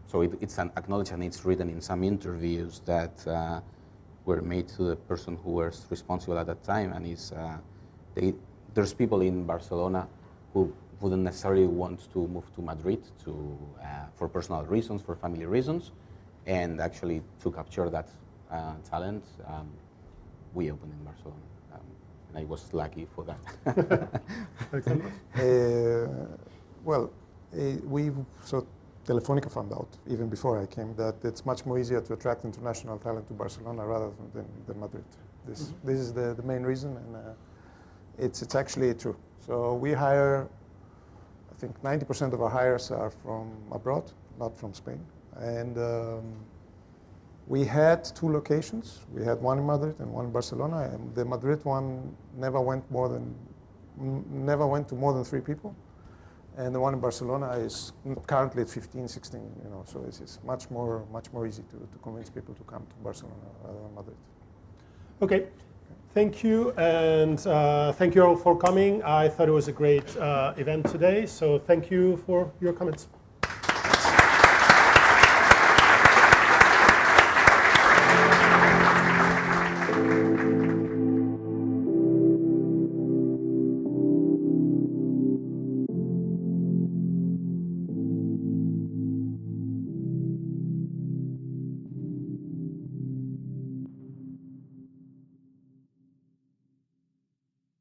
So it's acknowledged, and it's written in some interviews that were made to the person who was responsible at that time, and there's people in Barcelona who wouldn't necessarily want to move to Madrid for personal reasons, for family reasons, and actually to capture that talent, we opened in Barcelona, and I was lucky for that. Telefonica found out, even before I came, that it's much more easier to attract international talent to Barcelona rather than Madrid. This is the main reason, and it's actually true. So we hire, I think 90% of our hires are from abroad, not from Spain. And we had 2 locations. We had one in Madrid and one in Barcelona, and the Madrid one never went to more than 3 people. And the one in Barcelona is currently at 15, 16, so it's much more easy to convince people to come to Barcelona rather than Madrid. Okay, thank you, and thank you all for coming. I thought it was a great event today, so thank you for your comments.